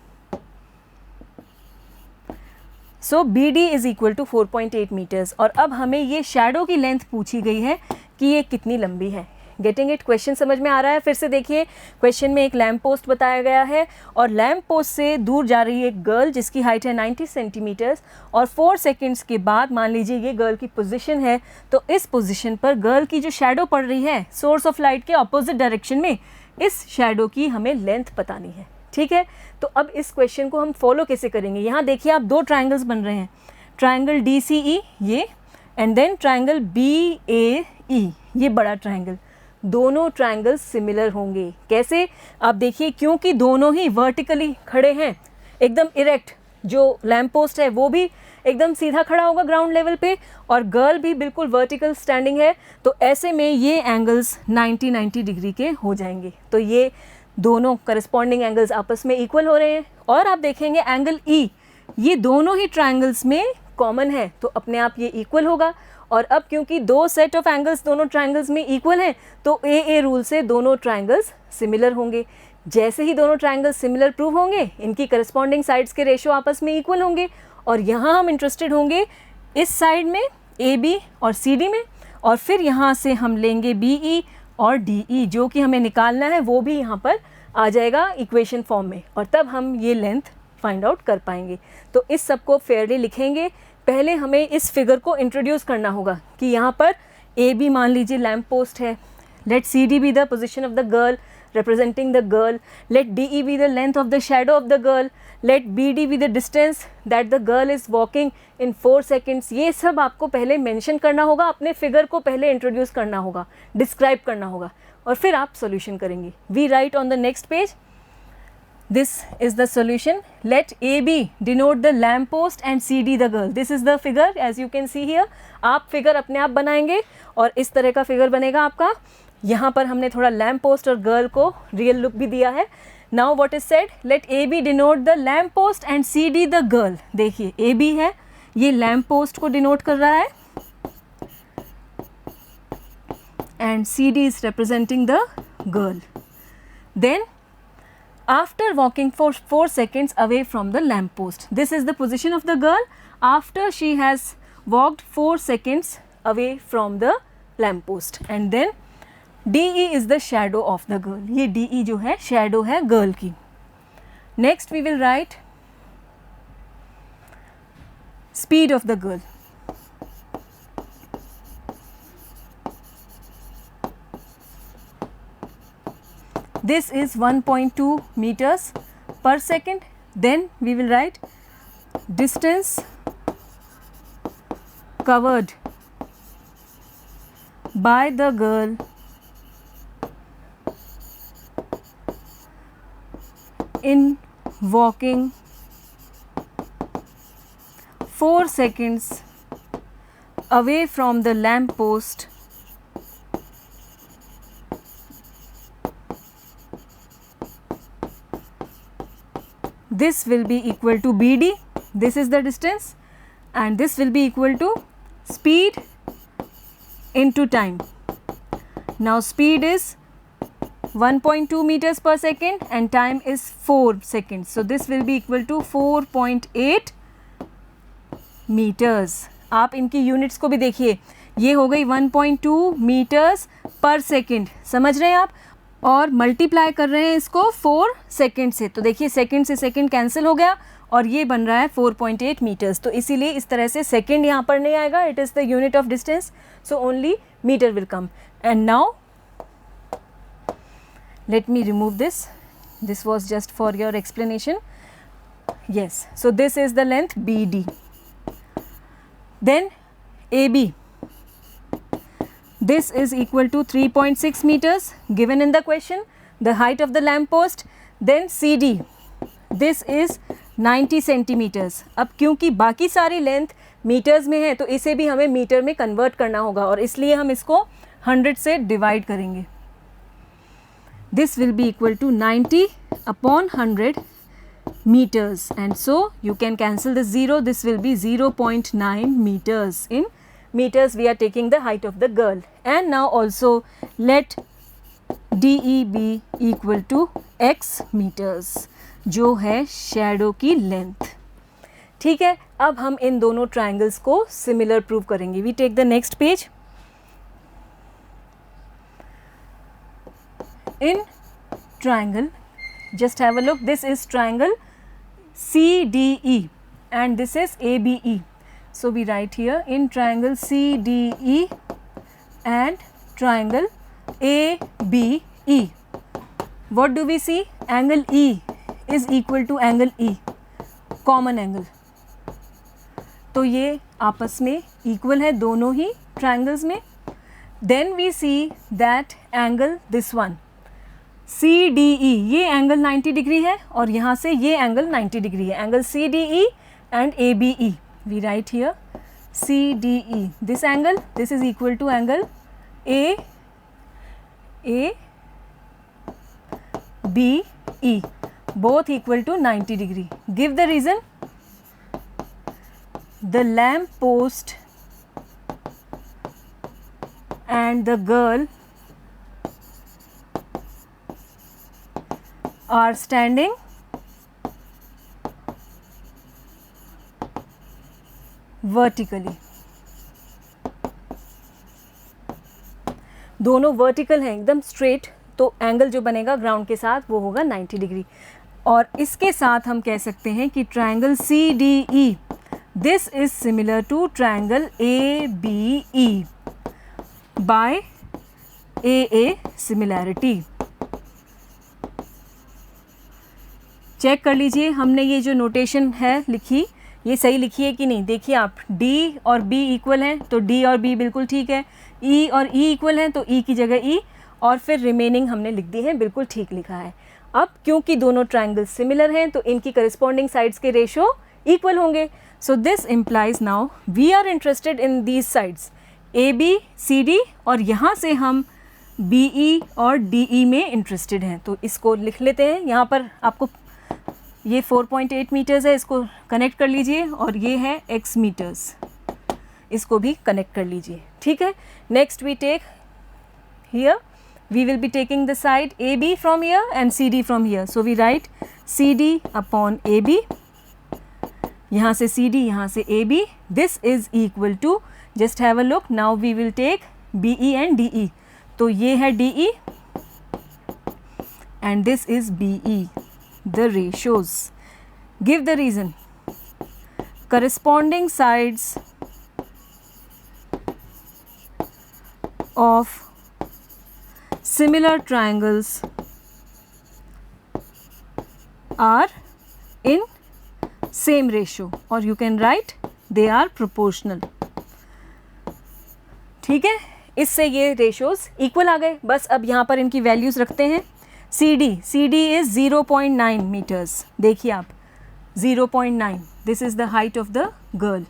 So B D is equal to 4.8 meters. और अब हमें ये शैडो की लेंथ पूछी गई है कि ये कितनी लंबी है। गेटिंग इट, क्वेश्चन समझ में आ रहा है। फिर से देखिए, क्वेश्चन में एक लैम्प पोस्ट बताया गया है और लैम्प पोस्ट से दूर जा रही है एक गर्ल जिसकी हाइट है 90 सेंटीमीटर्स, और 4 सेकेंड्स के बाद मान लीजिए ये गर्ल की पोजीशन है, तो इस पोजीशन पर गर्ल की जो शैडो पड़ रही है सोर्स ऑफ लाइट के ऑपोजिट डायरेक्शन में, इस शैडो की हमें लेंथ बतानी है। ठीक है, तो अब इस क्वेश्चन को हम फॉलो कैसे करेंगे, यहाँ देखिए आप दो ट्राइंगल्स बन रहे हैं, ट्राइंगल डी सी ई ये, एंड देन ट्राइंगल बी ए ई, ये बड़ा ट्राइंगल। दोनों ट्राइंगल्स सिमिलर होंगे, कैसे, आप देखिए क्योंकि दोनों ही वर्टिकली खड़े हैं, एकदम इरेक्ट, जो लैम्प पोस्ट है वो भी एकदम सीधा खड़ा होगा ग्राउंड लेवल पे, और गर्ल भी बिल्कुल वर्टिकल स्टैंडिंग है, तो ऐसे में ये एंगल्स 90 डिग्री के हो जाएंगे। तो ये दोनों करस्पॉन्डिंग एंगल्स आपस में इक्वल हो रहे हैं। और आप देखेंगे एंगल ई, ये दोनों ही ट्राइंगल्स में कॉमन है, तो अपने आप ये इक्वल होगा। और अब क्योंकि दो सेट ऑफ एंगल्स दोनों ट्राइंगल्स में इक्वल हैं, तो ए रूल से दोनों ट्राइंगल्स सिमिलर होंगे। जैसे ही दोनों ट्राइंगल्स सिमिलर प्रूव होंगे, इनकी करस्पॉन्डिंग साइड्स के रेशो आपस में इक्वल होंगे, और यहाँ हम इंटरेस्टेड होंगे इस साइड में ए बी और सी डी में, और फिर यहाँ से हम लेंगे बी ई और डी ई, जो कि हमें निकालना है वो भी यहाँ पर आ जाएगा इक्वेशन फॉर्म में, और तब हम ये लेंथ फाइंड आउट कर पाएंगे। तो इस सब को फेयरली लिखेंगे। पहले हमें इस फिगर को इंट्रोड्यूस करना होगा कि यहाँ पर ए बी मान लीजिए लैम्प पोस्ट है, let C D be the position of the girl representing the girl, let DE be the length of the shadow of the girl, let BD be the distance that the girl is walking in 4 seconds। ये सब आपको पहले mention करना होगा, अपने figure को पहले introduce करना होगा, डिस्क्राइब करना होगा, और फिर आप सॉल्यूशन करेंगे। We write on the next page, this is the solution, let AB denote the lamp post and CD the girl, this is the figure as you can see here। आप figure अपने आप बनाएंगे और इस तरह का figure बनेगा आपका। यहाँ पर हमने थोड़ा लैम्प पोस्ट और गर्ल को रियल लुक भी दिया है। Now what is said, let A B denote the lamp post and C D the girl. देखिए ए बी है, ये लैम्प पोस्ट को डिनोट कर रहा है, and C D is representing the girl. Then after walking for 4 seconds away from the lamp post, this is the position of the girl after she has walked 4 seconds away from the lamp post, and then DE is the shadow of the girl, ये DE जो है shadow है girl की। Next we will write speed of the girl, this is 1.2 meters per second। Then we will write distance covered by the girl in walking 4 seconds away from the lamp post this will be equal to BD, this is the distance, and this will be equal to speed into time। Now speed is 1.2 meters per second and time is 4 seconds, so this will be equal to 4.8 meters। आप इनकी units को भी देखिए, ये हो गई 1.2 meters per second, समझ रहे हैं आप, और मल्टीप्लाई कर रहे हैं इसको 4 सेकेंड से, तो देखिए सेकेंड से सेकेंड कैंसिल हो गया और ये बन रहा है 4.8 मीटर्स। तो इसीलिए इस तरह से सेकेंड यहाँ पर नहीं आएगा, it is the unit of distance, so only meter will come. And now Let me remove this. This was just for your explanation. Yes, so this is the length BD. Then AB, this is equal to 3.6 meters given in the question, the height of the lamp post. Then CD, this is 90 centimeters. अब क्योंकि बाकी सारी length metres में है तो इसे भी हमें मीटर में कन्वर्ट करना होगा और इसलिए हम इसको 100 से डिवाइड करेंगे. This will be equal to 90 upon 100 meters, and so you can cancel the 0. This will be 0.9 meters. In meters we are taking the height of the girl. And now also let DE be equal to x meters, जो है shadow की length. ठीक है, अब हम इन दोनों triangles को similar prove करेंगे. We take the next page. In triangle, just have a look, this is triangle CDE and this is ABE. So we write here in triangle CDE and triangle ABE. What do we see? Angle E is equal to angle E, common angle. तो ये आपस में equal है दोनों ही triangles में. Then we see that angle this one CDE, ये angle 90 degree है और यहाँ से ये एंगल 90 डिग्री है. Angle CDE and ABE. We write here CDE. This angle, this is equal to angle ABE, both equal to 90 degree. Give the reason. The lamp post and the girl are standing vertically. दोनों vertical हैं एकदम straight, तो angle जो बनेगा ground के साथ वो होगा 90 डिग्री. और इसके साथ हम कह सकते हैं कि triangle CDE, this is similar to triangle ABE by AA similarity. Check कर लीजिए हमने ये जो नोटेशन है लिखी, ये सही लिखी है कि नहीं. देखिए आप, D और B इक्वल हैं तो D और B बिल्कुल ठीक है. E और E इक्वल हैं तो E की जगह E, और फिर रिमेनिंग हमने लिख दी है, बिल्कुल ठीक लिखा है. अब क्योंकि दोनों ट्रायंगल्स सिमिलर हैं तो इनकी करस्पॉन्डिंग साइड्स के रेशो इक्वल होंगे. So this implies now we are interested in these sides AB CD, और यहाँ से हम BE और DE में इंटरेस्टेड हैं. तो इसको लिख लेते हैं. यहाँ पर आपको ये 4.8 मीटर्स है, इसको कनेक्ट कर लीजिए, और ये है x मीटर्स, इसको भी कनेक्ट कर लीजिए. ठीक है. Next we take here, we will be taking the side AB from here and CD from here. So we write CD upon AB, यहाँ से CD, यहाँ से AB. This is equal to, just have a look, now we will take BE and DE. तो ये है DE and this is BE. The ratios. Give the reason. Corresponding sides of similar triangles are in same ratio, or you can write they are proportional. ठीक है, इससे ये ratios equal आ गए. बस अब यहाँ पर इनकी values रखते हैं. CD is 0.9 meters. देखिए आप, 0.9, this is the height of the girl.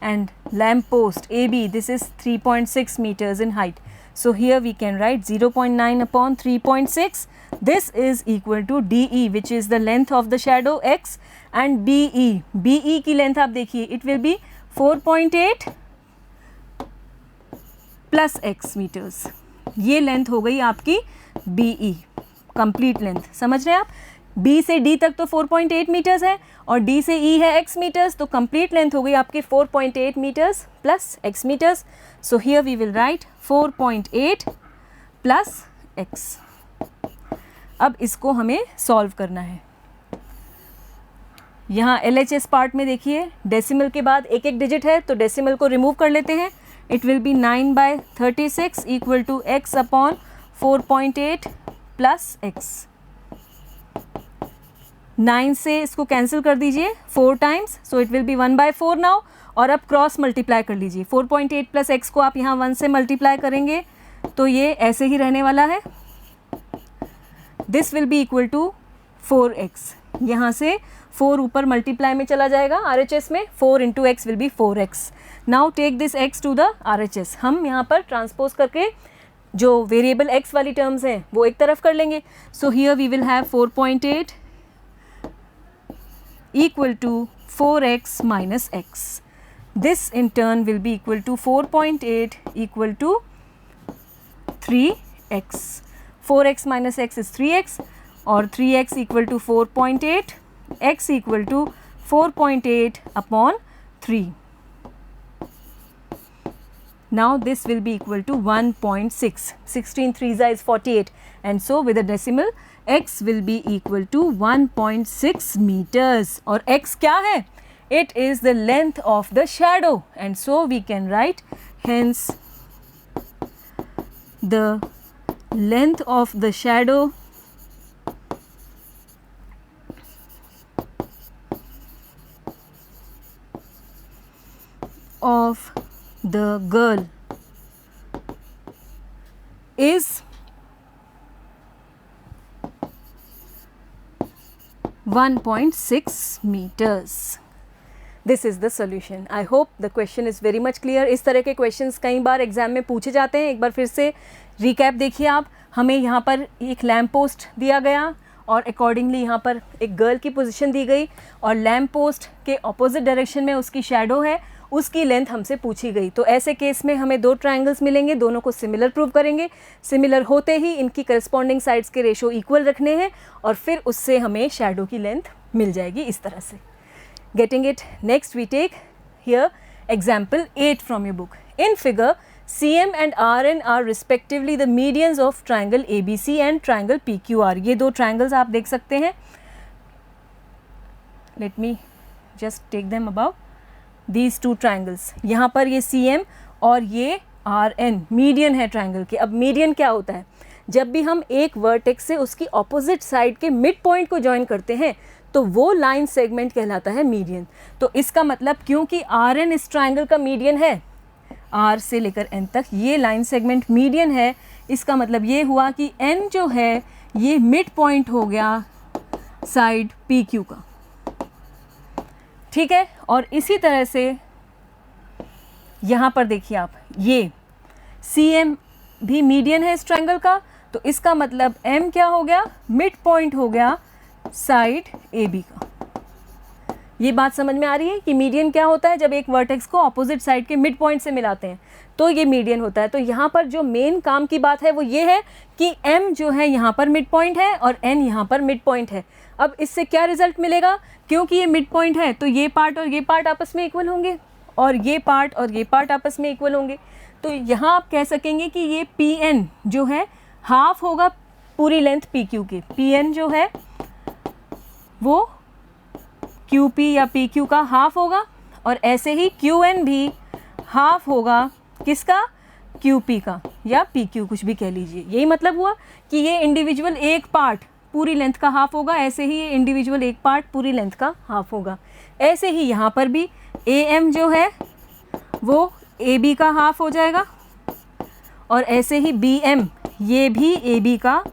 And lamp post AB, this is 3.6 meters in height. So here we can write 0.9 upon 3.6. This is equal to DE, which is the length of the shadow X, and BE की length आप देखिए, it will be 4.8 plus X meters. ये length हो गई आपकी BE, complete length. समझ रहे हैं आप, B से D तक तो 4.8 मीटर्स है और D से E है x मीटर्स, तो कंप्लीट लेंथ हो गई आपकी 4.8 meters plus x meters. So here we will write 4.8 plus x. अब इसको हमें सॉल्व करना है. यहाँ LHS पार्ट में देखिए, डेसिमल के बाद एक एक डिजिट है तो डेसिमल को रिमूव कर लेते हैं. It will be 9/36 equal to x upon 4.8 plus x. 9 से इसको कैंसिल कर दीजिए 4 times, so it will be 1/4 now. और अब क्रॉस मल्टीप्लाई कर लीजिए, 4.8 प्लस एक्स को आप यहाँ 1 से मल्टीप्लाई करेंगे तो ये ऐसे ही रहने वाला है। This will be equal to 4x। यहाँ से 4 ऊपर मल्टीप्लाई में चला जाएगा RHS में, 4 into x will be 4x। Now take this x to the RHS। हम यहाँ पर ट्रांसपोज करके जो वेरिएबल x वाली टर्म्स हैं वो एक तरफ कर लेंगे। So here we will have 4.8 equal to 4x minus x. This in turn will be equal to 4.8 equal to 3x. 4x minus x is 3x और 3x equal to 4.8, x equal to 4.8 upon 3. Now this will be equal to 1.6. 16 3s is 48 and so with a decimal x will be equal to 1.6 meters. और x क्या है? It is the length of the shadow and so we can write hence the length of the shadow of the girl is 1.6 meters. This is the solution. I hope the question is very much clear. इस तरह के questions कई बार exam में पूछे जाते हैं। एक बार फिर से रिकैप देखिए आप। हमें यहाँ पर एक लैम्प पोस्ट दिया गया और अकॉर्डिंगली यहाँ पर एक गर्ल की पोजीशन दी गई और लैम्प पोस्ट के ऑपोजिट डायरेक्शन में उसकी शैडो है, उसकी लेंथ हमसे पूछी गई। तो ऐसे केस में हमें 2 ट्रायंगल्स मिलेंगे, दोनों को सिमिलर प्रूव करेंगे। सिमिलर होते ही इनकी करस्पॉन्डिंग साइड्स के रेशो इक्वल रखने हैं और फिर उससे हमें शैडो की लेंथ मिल जाएगी इस तरह से। Getting it? Next we take here example 8 from your book. In figure CM and RN are respectively the medians of triangle ABC and triangle PQR. ये 2 triangles आप देख सकते हैं। Let me just take them above. These 2 triangles. यहाँ पर ये CM और ये RN मीडियन है ट्राइंगल के। अब मीडियन क्या होता है? जब भी हम एक वर्टेक्स से उसकी ऑपोजिट साइड के मिड पॉइंट को ज्वाइन करते हैं तो वो लाइन सेगमेंट कहलाता है मीडियन। तो इसका मतलब क्योंकि RN इस ट्राइंगल का मीडियन है, R से लेकर N तक ये लाइन सेगमेंट मीडियन है, इसका मतलब ये हुआ कि N जो है ये मिड पॉइंट हो गया साइड PQ का। ठीक है, और इसी तरह से यहाँ पर देखिए आप, ये CM भी मीडियन है इस ट्रायंगल का, तो इसका मतलब M क्या हो गया? मिड पॉइंट हो गया साइड AB का। ये बात समझ में आ रही है कि मीडियन क्या होता है? जब एक वर्टेक्स को ऑपोजिट साइड के मिड पॉइंट से मिलाते हैं तो ये मीडियन होता है। तो यहाँ पर जो मेन काम की बात है वो ये है कि M जो है यहाँ पर मिड पॉइंट है और N यहाँ पर मिड पॉइंट है। अब इससे क्या रिजल्ट मिलेगा? क्योंकि ये मिड पॉइंट है तो ये पार्ट और ये पार्ट आपस में इक्वल होंगे और ये पार्ट और ये पार्ट आपस में इक्वल होंगे। तो यहाँ आप कह सकेंगे कि ये PN जो है हाफ होगा पूरी लेंथ PQ के। PN जो है वो QP या PQ का हाफ होगा और ऐसे ही QN भी हाफ होगा किसका? QP का या PQ, कुछ भी कह लीजिए। यही मतलब हुआ कि ये इंडिविजुअल एक पार्ट पूरी लेंथ का हाफ होगा, ऐसे ही ये इंडिविजुअल एक पार्ट पूरी लेंथ का हाफ होगा। ऐसे ही यहाँ पर भी AM जो है वो AB का हाफ हो जाएगा और ऐसे ही BM ये भी AB का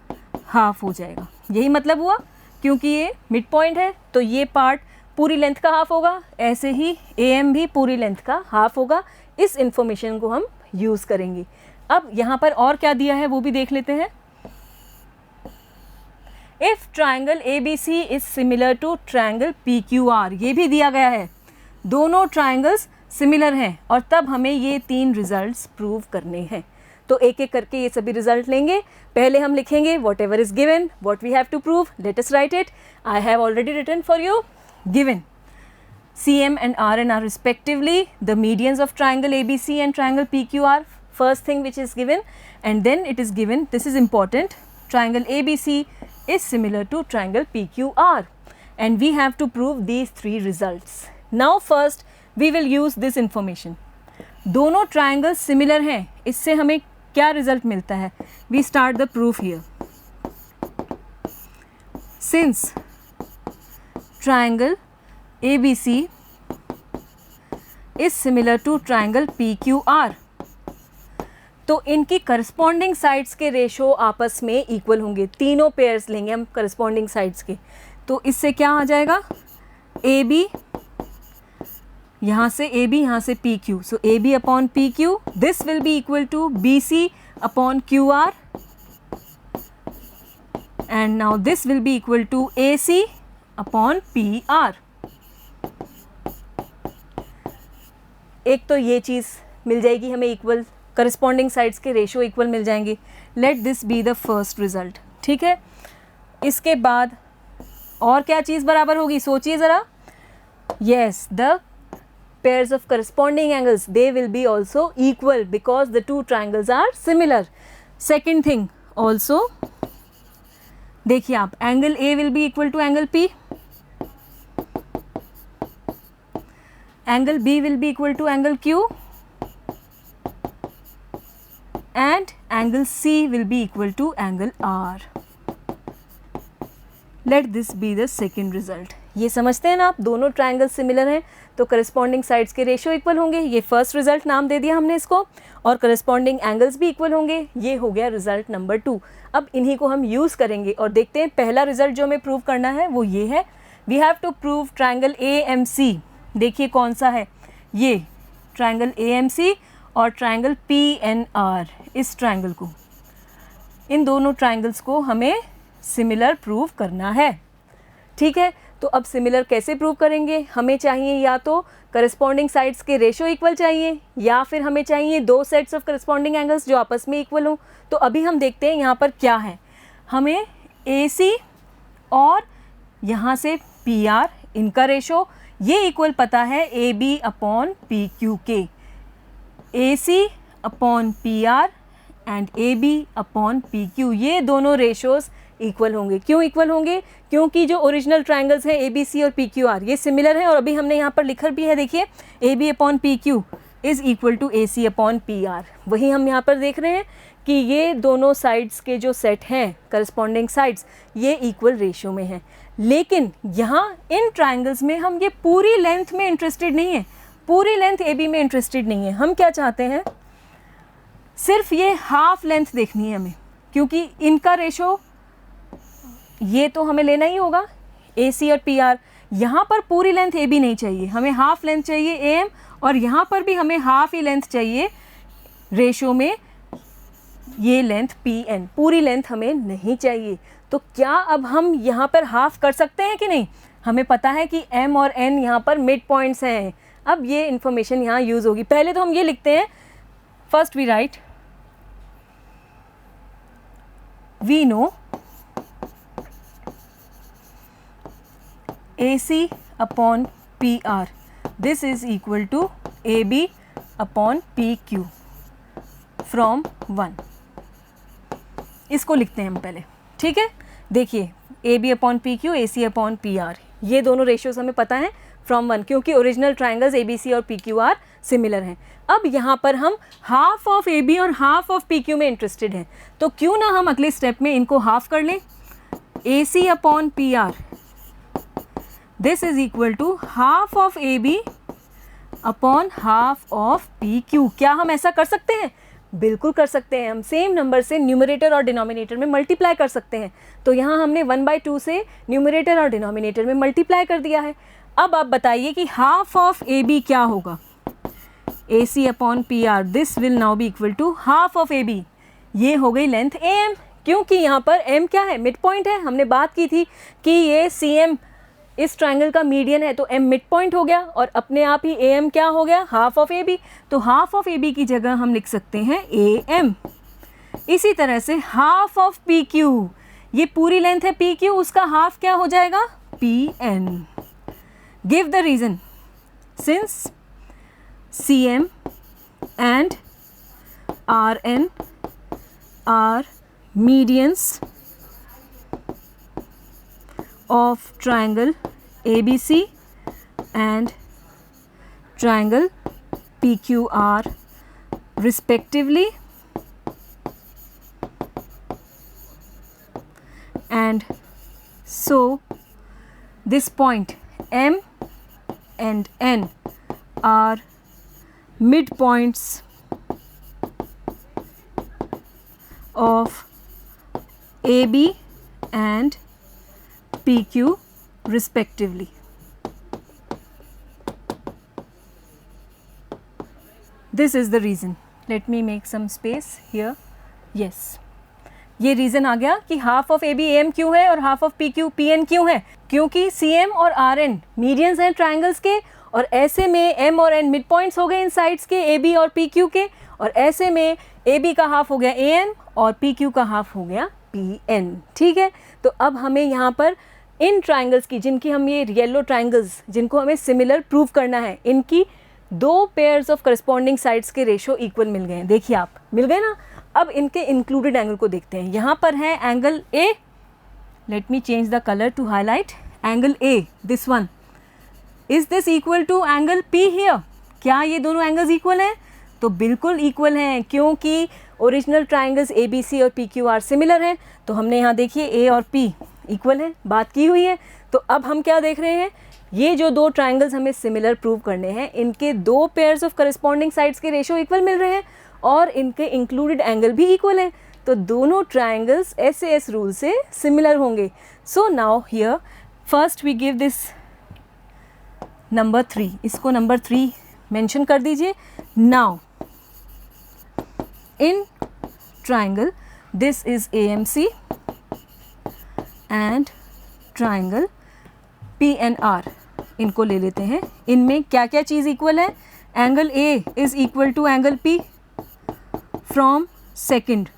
हाफ हो जाएगा। यही मतलब हुआ, क्योंकि ये मिड पॉइंट है तो ये पार्ट पूरी लेंथ का हाफ होगा, ऐसे ही AM भी पूरी लेंथ का हाफ होगा। इस इंफॉर्मेशन को हम यूज़ करेंगे। अब यहाँ पर और क्या दिया है वो भी देख लेते हैं। If triangle ABC is similar to triangle PQR, ये भी दिया गया है। दोनों ट्राइंगल्स सिमिलर हैं और तब हमें ये 3 रिजल्ट्स प्रूव करने हैं। तो एक एक करके ये सभी रिजल्ट लेंगे। पहले हम लिखेंगे whatever is given, what we have to prove. Let us write it. I have already written for you. Given CM and RN are respectively the medians of triangle ABC and triangle PQR. First thing which is given, and then it is given, this is important, triangle ABC is similar to triangle PQR and we have to prove these 3 results. Now first we will use this information. दोनों triangles similar हैं, इससे हमें क्या result मिलता है? We start the proof here. since triangle ABC is similar to triangle PQR, तो इनकी corresponding sides के रेशो आपस में इक्वल होंगे। तीनों पेयर्स लेंगे हम करस्पॉन्डिंग साइड्स के, तो इससे क्या आ जाएगा, ए बी, यहाँ से ए बी, यहाँ से P Q, so A B upon P Q, this will be equal to B C upon Q R, and now this will be equal to A C upon P R. एक तो ये चीज़ मिल जाएगी हमें equal, corresponding sides के ratio equal मिल जाएंगे। Let this be the first result, ठीक है। इसके बाद और क्या चीज़ बराबर होगी, सोचिए ज़रा। Yes, the pairs of corresponding angles, they will be also equal because the two triangles are similar. Second thing also, देखिए आप, angle A will be equal to angle P, angle B will be equal to angle Q, and angle C will be equal to angle R. Let this be the second result. ये समझते हैं ना आप, दोनों triangle similar हैं तो corresponding sides के ratio equal होंगे। ये फर्स्ट रिजल्ट नाम दे दिया हमने इसको, और करस्पॉन्डिंग एंगल्स भी इक्वल होंगे। ये हो गया रिजल्ट नंबर 2। अब इन्हीं को हम यूज़ करेंगे और देखते हैं पहला रिजल्ट जो हमें प्रूव करना है वो ये है, we have to prove triangle AMC। देखिए कौन सा है, ये ट्रायंगल AMC और ट्रायंगल PNR, इस ट्रायंगल को, इन दोनों ट्रायंगल्स को हमें सिमिलर प्रूव करना है, ठीक है। तो अब सिमिलर कैसे प्रूव करेंगे, हमें चाहिए या तो करस्पॉन्डिंग साइड्स के रेशो इक्वल चाहिए, या फिर हमें चाहिए दो सेट्स ऑफ करस्पॉन्डिंग एंगल्स जो आपस में इक्वल हों। तो अभी हम देखते हैं यहाँ पर क्या है, हमें AC और यहाँ से PR, इनका रेशो ये इक्वल पता है AB अपॉन PQ के, AC upon PR and AB upon PQ, ये दोनों रेशोज़ इक्वल होंगे। क्यों इक्वल होंगे, क्योंकि जो ओरिजिनल ट्रायंगल्स हैं ABC और PQR ये सिमिलर हैं, और अभी हमने यहाँ पर लिखा भी है, देखिए AB upon PQ is equal to AC upon PR। वही हम यहाँ पर देख रहे हैं कि ये दोनों साइड्स के जो सेट हैं करस्पॉन्डिंग साइड्स, ये इक्वल रेशियो में हैं। लेकिन यहाँ इन ट्रायंगल्स में हम ये पूरी लेंथ में इंटरेस्टेड नहीं है, पूरी लेंथ AB में इंटरेस्टेड नहीं है। हम क्या चाहते हैं, सिर्फ ये हाफ लेंथ देखनी है हमें, क्योंकि इनका रेशो ये तो हमें लेना ही होगा AC और PR। यहाँ पर पूरी लेंथ AB नहीं चाहिए, हमें हाफ लेंथ चाहिए AM, और यहाँ पर भी हमें हाफ ही लेंथ चाहिए रेशो में ये लेंथ PN, पूरी लेंथ हमें नहीं चाहिए। तो क्या अब हम यहाँ पर हाफ कर सकते हैं कि नहीं, हमें पता है कि M और N यहाँ पर मिड पॉइंट्स हैं। अब ये इन्फॉर्मेशन यहाँ यूज़ होगी। पहले तो हम ये लिखते हैं, first we write, we know AC upon PR, this is equal to AB upon PQ from 1। इसको लिखते हैं हम पहले, ठीक है। देखिए AB upon PQ, AC upon PR, ये दोनों रेशियोज हमें पता है फ्रॉम 1, क्योंकि ओरिजिनल ट्रायंगल्स ABC और PQR सिमिलर हैं। अब यहाँ पर हम हाफ ऑफ AB और हाफ ऑफ PQ में इंटरेस्टेड हैं, तो क्यों ना हम अगले स्टेप में इनको हाफ कर लें। AC upon PR, this is equal to half of AB upon half of PQ। क्या हम ऐसा कर सकते हैं, बिल्कुल कर सकते हैं। हम सेम नंबर से न्यूमरेटर और डिनोमिनेटर में मल्टीप्लाई कर सकते हैं। तो यहाँ हमने 1/2 से न्यूमरेटर और डिनोमिनेटर में मल्टीप्लाई कर दिया है। अब आप बताइए कि हाफ ऑफ AB क्या होगा, AC upon PR, this will now be equal to half of AB, ये हो गई लेंथ AM, क्योंकि यहाँ पर M क्या है, मिड पॉइंट है। हमने बात की थी कि ये CM इस ट्रायंगल का मीडियन है, तो M मिड पॉइंट हो गया, और अपने आप ही AM क्या हो गया, हाफ ऑफ AB। तो हाफ ऑफ AB की जगह हम लिख सकते हैं AM। इसी तरह से हाफ ऑफ PQ, ये पूरी लेंथ है PQ, उसका हाफ क्या हो जाएगा, PN। Give the reason, since CM and RN are medians of triangle ABC and triangle PQR respectively, and So this point M and N are midpoints of AB and PQ respectively. This is the reason. Let me make some space here. Yes, ये reason आ गया कि half of A B M Q है और half of P Q P N Q है, क्योंकि C M और R N medians हैं ट्राइंगल्स के, और ऐसे में एम और एन मिड पॉइंट्स हो गए इन साइड्स के ए बी और पी क्यू के, और ऐसे में ए बी का हाफ हो गया ए एन और पी क्यू का हाफ हो गया पी एन। ठीक है, तो अब हमें यहाँ पर इन ट्राइंगल्स की, जिनकी हम ये येलो ट्राइंगल्स जिनको हमें सिमिलर प्रूव करना है, इनकी दो पेयर्स ऑफ करस्पॉन्डिंग साइड्स के रेशो इक्वल मिल गए हैं। देखिए आप, मिल गए ना। अब इनके इंक्लूडेड एंगल को देखते हैं। यहाँ पर है angle A, let me change the colour to highlight angle A, this one, is this equal to angle P here? क्या ये दोनों एंगल्स इक्वल हैं? तो बिल्कुल इक्वल हैं, क्योंकि original triangles A B C और पी क्यू आर सिमिलर हैं। तो हमने यहाँ देखिए ए और पी इक्वल हैं, बात की हुई है। तो अब हम क्या देख रहे हैं, ये जो दो ट्राइंगल्स हमें सिमिलर प्रूव करने हैं, इनके दो पेयर्स ऑफ करस्पॉन्डिंग साइड्स के रेशो इक्वल मिल रहे हैं और इनके इंक्लूडेड एंगल भी इक्वल हैं। तो दोनों ट्राइंगल्स SAS रूल से सिमिलर होंगे। So now here first we give this number 3, इसको नंबर 3 मेंशन कर दीजिए। Now in triangle this is AMC and triangle PNR, इनको ले लेते हैं। इनमें क्या क्या चीज़ इक्वल है? Angle A is equal to angle P from second.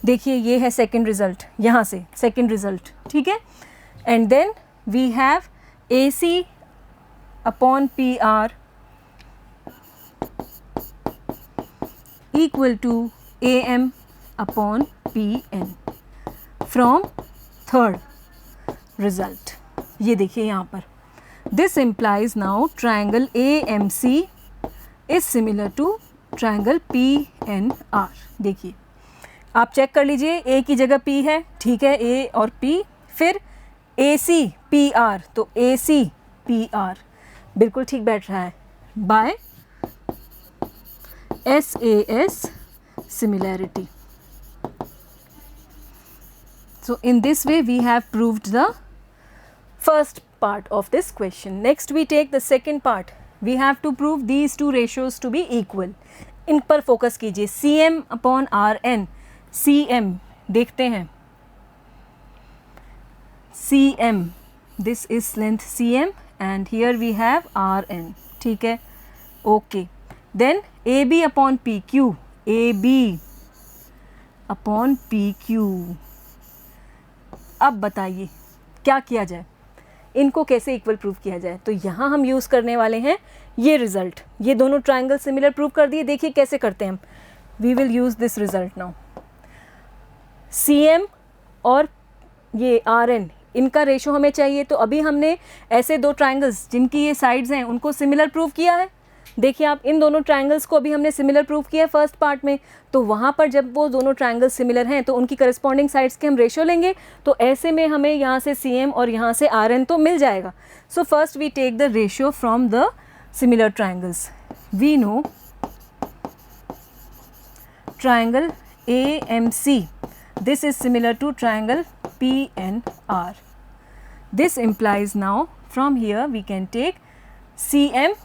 देखिए ये है सेकेंड रिजल्ट, यहाँ से सेकेंड रिजल्ट, ठीक है। And then we have AC upon PR equal to AM upon PN from third result. ये देखिए यहाँ पर, this implies now triangle AMC is similar to triangle PNR। देखिए आप चेक कर लीजिए, A की जगह P है, ठीक है, A और P, फिर AC PR, तो AC PR बिल्कुल ठीक बैठ रहा है bye SAS similarity. So in this way we have proved the first part of this question. Next we take the second part. We have to prove these two ratios to be equal. इन पर focus कीजिए। CM upon RN, CM देखते हैं, CM, this is length CM and here we have RN, ठीक है, okay. Then AB upon PQ, AB upon PQ। अब बताइए क्या किया जाए, इनको कैसे इक्वल प्रूव किया जाए? तो यहाँ हम यूज़ करने वाले हैं ये रिज़ल्ट। ये दोनों ट्राइंगल सिमिलर प्रूव कर दिए, देखिए कैसे करते हैं हम। We will use this result now. CM और ये RN, इनका रेशो हमें चाहिए। तो अभी हमने ऐसे दो ट्राइंगल्स जिनकी ये साइड्स हैं उनको सिमिलर प्रूव किया है। देखिए आप, इन दोनों ट्राइंगल्स को अभी हमने सिमिलर प्रूव किया है फर्स्ट पार्ट में। तो वहाँ पर जब वो दोनों ट्राइंगल्स सिमिलर हैं तो उनकी करस्पॉन्डिंग साइड्स के हम रेशो लेंगे। तो ऐसे में हमें यहाँ से CM और यहाँ से RN तो मिल जाएगा। So first we take the ratio from the similar triangles. We know triangle AMC, this is similar to triangle PNR. This implies now from here we can take CM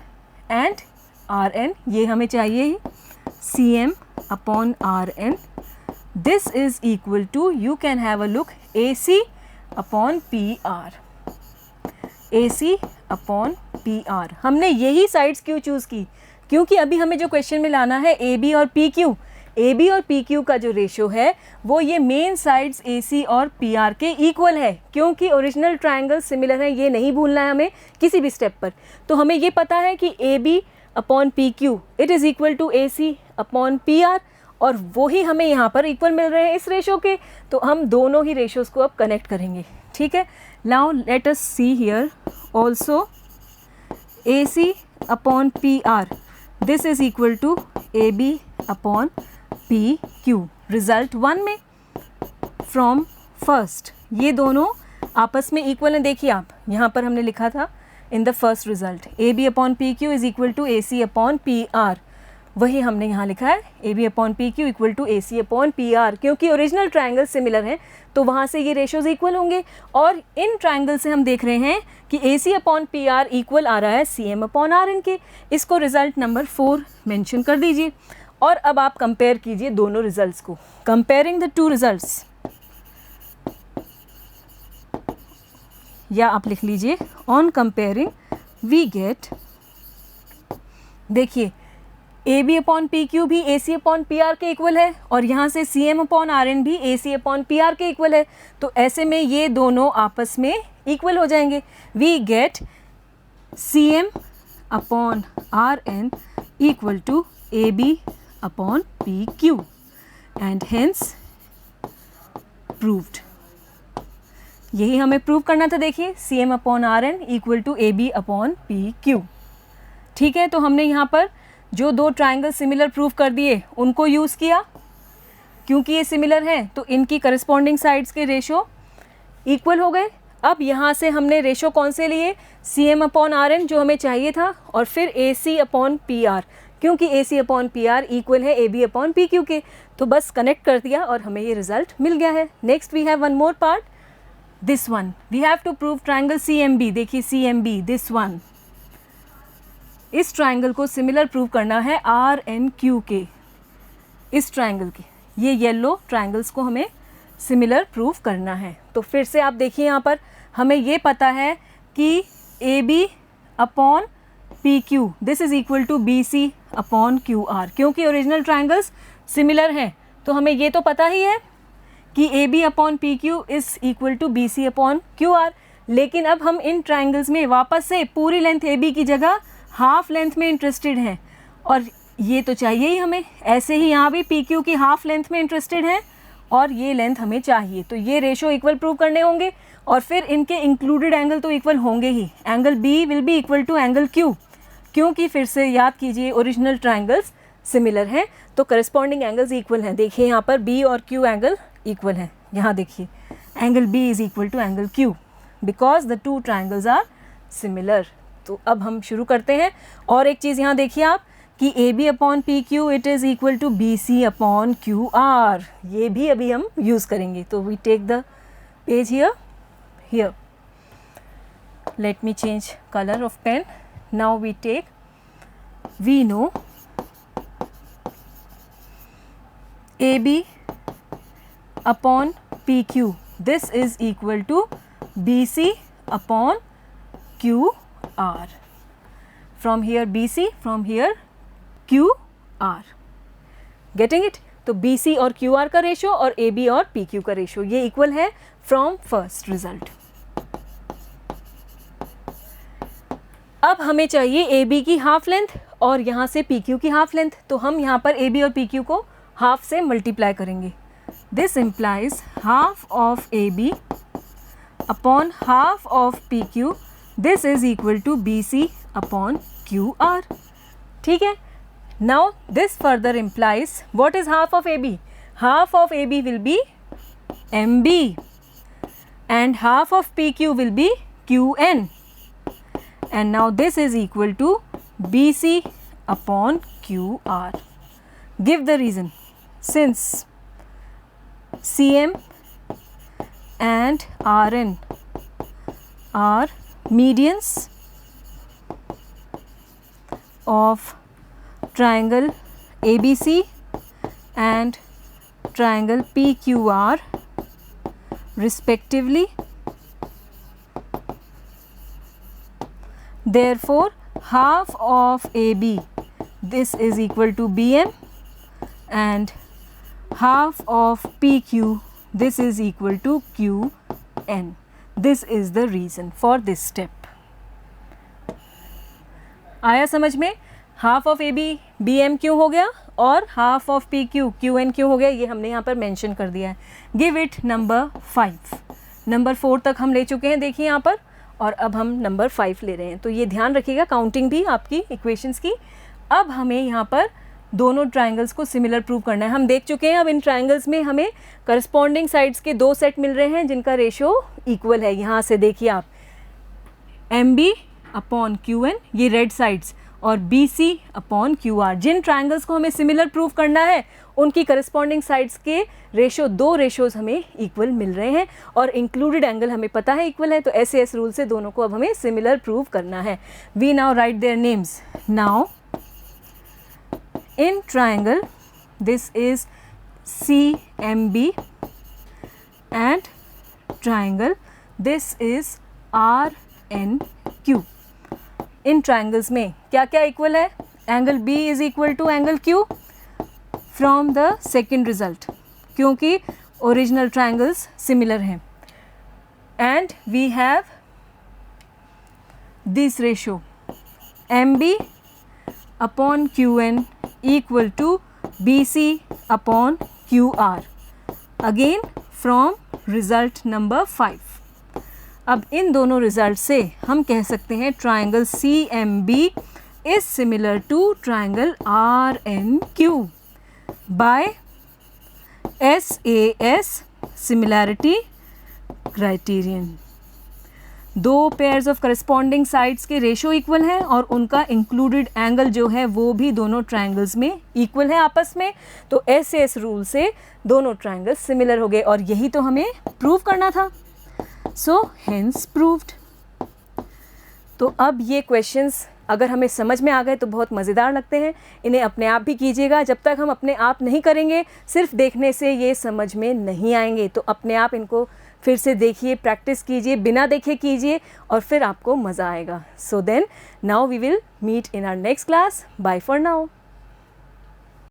and RN, ये हमें चाहिए ही, CM upon RN. This is equal to, you can have a look, AC upon PR. AC upon PR. हमने यही sides क्यों choose की? क्योंकि अभी हमें जो क्वेश्चन में लाना है AB और PQ, AB और PQ का जो रेशो है वो ये मेन साइड्स AC और PR के इक्वल है। क्योंकि ओरिजिनल ट्राइंगल सिमिलर है, ये नहीं भूलना है हमें किसी भी स्टेप पर। तो हमें ये पता है कि AB upon PQ it is equal to AC upon PR, और वही हमें यहाँ पर इक्वल मिल रहे हैं इस रेशो के। तो हम दोनों ही रेशोज़ को अब कनेक्ट करेंगे, ठीक है। Now let us see here also AC upon PR, this is equal to AB upon PQ। Result 1 में फ्रॉम फर्स्ट ये दोनों आपस में इक्वल हैं। देखिए आप यहाँ पर हमने लिखा था in the first result A B upon P Q is equal to A C upon P R, वही हमने यहाँ लिखा है A B upon P Q equal to A C upon P R, क्योंकि ओरिजिनल ट्राइंगल सिमिलर हैं तो वहाँ से ये रेशोज़ इक्वल होंगे। और इन ट्राइंगल से हम देख रहे हैं कि A C upon P R equal आ रहा है C M upon R N के। इसको रिजल्ट नंबर 4 मेंशन कर दीजिए। और अब आप कंपेयर कीजिए दोनों रिजल्ट्स को। कंपेयरिंग द टू रिजल्ट्स, या आप लिख लीजिए ऑन कंपेयरिंग वी गेट, देखिए A B upon P Q भी A C upon P R के इक्वल है और यहाँ से C M upon R N भी A C upon P R के इक्वल है। तो ऐसे में ये दोनों आपस में इक्वल हो जाएंगे। We get C M upon R N equal to A B upon P Q and hence proved. यही हमें प्रूव करना था। देखिए C M upon R N equal to A B upon P Q. ठीक है, तो हमने यहाँ पर जो दो ट्राइंगल सिमिलर प्रूव कर दिए उनको यूज़ किया। क्योंकि ये सिमिलर हैं तो इनकी करस्पॉन्डिंग साइड्स के रेशो इक्वल हो गए। अब यहाँ से हमने रेशो कौन से लिए, C M upon R N जो हमें चाहिए था, और फिर A C upon P R, क्योंकि A C upon P R equal है A B upon P Q के। तो बस कनेक्ट कर दिया और हमें ये रिजल्ट मिल गया है। Next we have one more part, this one we have to prove triangle C M B. देखिए C M B, this one, इस ट्राइंगल को सिमिलर प्रूव करना है आर एन क्यू के। इस ट्राइंगल के ये येलो ट्राइंगल्स को हमें सिमिलर प्रूव करना है। तो फिर से आप देखिए यहाँ पर हमें ये पता है कि A B upon P Q this is equal to B C upon Q R, क्योंकि ओरिजिनल ट्राइंगल्स सिमिलर हैं तो हमें ये तो पता ही है कि A B upon P Q is equal to B C upon Q R. लेकिन अब हम इन ट्राइंगल्स में वापस से पूरी लेंथ ए बी की जगह हाफ लेंथ में इंटरेस्टेड हैं, और ये तो चाहिए ही हमें। ऐसे ही यहाँ भी पी क्यू की हाफ लेंथ में इंटरेस्टेड हैं और ये लेंथ हमें चाहिए। तो ये रेशो इक्वल प्रूव करने होंगे और फिर इनके इंक्लूडेड एंगल तो इक्वल होंगे ही। Angle B will be equal to angle Q, क्योंकि फिर से याद कीजिए ओरिजिनल ट्राइंगल्स सिमिलर हैं तो करस्पॉन्डिंग एंगल्स इक्वल हैं। देखिए यहाँ पर बी और क्यू एंगल इक्वल हैं। यहाँ देखिए angle B is equal to angle Q because the two triangles are similar. तो अब हम शुरू करते हैं। और एक चीज़ यहाँ देखिए आप कि A B upon P Q it is equal to B C upon Q R, ये भी अभी हम यूज़ करेंगे। तो we take the page here let me change color of pen. Now we know AB upon PQ, this is equal to BC upon QR. From here BC, from here QR. Getting it? तो BC और QR का ratio और AB और PQ का ratio ये equal है from first result. अब हमें चाहिए AB की हाफ लेंथ और यहाँ से PQ की हाफ लेंथ, तो हम यहाँ पर AB और PQ को हाफ से मल्टीप्लाई करेंगे। This implies half of AB upon half of PQ, this is equal to BC upon QR। ठीक है, now this further implies what is half of AB? Half of AB will be MB and half of PQ will be QN, and now this is equal to BC upon QR. Give the reason. Since CM and RN are medians of triangle ABC and triangle PQR respectively, therefore half of AB this is equal to BM and half of PQ this is equal to QN. This is the reason for this step. आया समझ में? Half of A B B M Q हो गया और half of P Q Q N Q हो गया, ये हमने यहाँ पर मेंशन कर दिया है। Give it number 5। नंबर 4 तक हम ले चुके हैं देखिए यहाँ पर, और अब हम नंबर 5 ले रहे हैं। तो ये ध्यान रखिएगा काउंटिंग भी आपकी इक्वेशंस की। अब हमें यहाँ पर दोनों ट्राइंगल्स को सिमिलर प्रूव करना है। हम देख चुके हैं अब इन ट्राइंगल्स में हमें करस्पॉन्डिंग साइड्स के 2 सेट मिल रहे हैं जिनका रेशियो इक्वल है। यहाँ से देखिए आप MB अपॉन QN ये रेड साइड्स और BC अपॉन QR। जिन ट्राइंगल्स को हमें सिमिलर प्रूव करना है उनकी करस्पॉन्डिंग साइड्स के रेशियो 2 रेशियोज हमें इक्वल मिल रहे हैं और इंक्लूडेड एंगल हमें पता है इक्वल है, तो SAS रूल से दोनों को अब हमें सिमिलर प्रूव करना है। We now write their names. Now in triangle this is CMB and triangle this is RNQ। इन ट्राइंगल्स में क्या क्या इक्वल है? Angle B is equal to angle Q from the second result, क्योंकि original triangles similar हैं। And we have this ratio MB upon QN equal to BC upon QR again from result number 5। अब इन दोनों result से हम कह सकते हैं triangle CMB is similar to triangle RNQ by SAS similarity criterion। 2 pairs of corresponding sides के ratio equal हैं और उनका इंक्लूडेड एंगल जो है वो भी दोनों ट्राइंगल्स में इक्वल है आपस में, तो SAS रूल से दोनों ट्राइंगल्स सिमिलर हो गए और यही तो हमें प्रूव करना था। So hence proved. तो अब ये क्वेश्चंस अगर हमें समझ में आ गए तो बहुत मज़ेदार लगते हैं। इन्हें अपने आप भी कीजिएगा। जब तक हम अपने आप नहीं करेंगे सिर्फ देखने से ये समझ में नहीं आएंगे, तो अपने आप इनको फिर से देखिए, प्रैक्टिस कीजिए, बिना देखे कीजिए और फिर आपको मज़ा आएगा। So then now we will meet in our next class. Bye for now.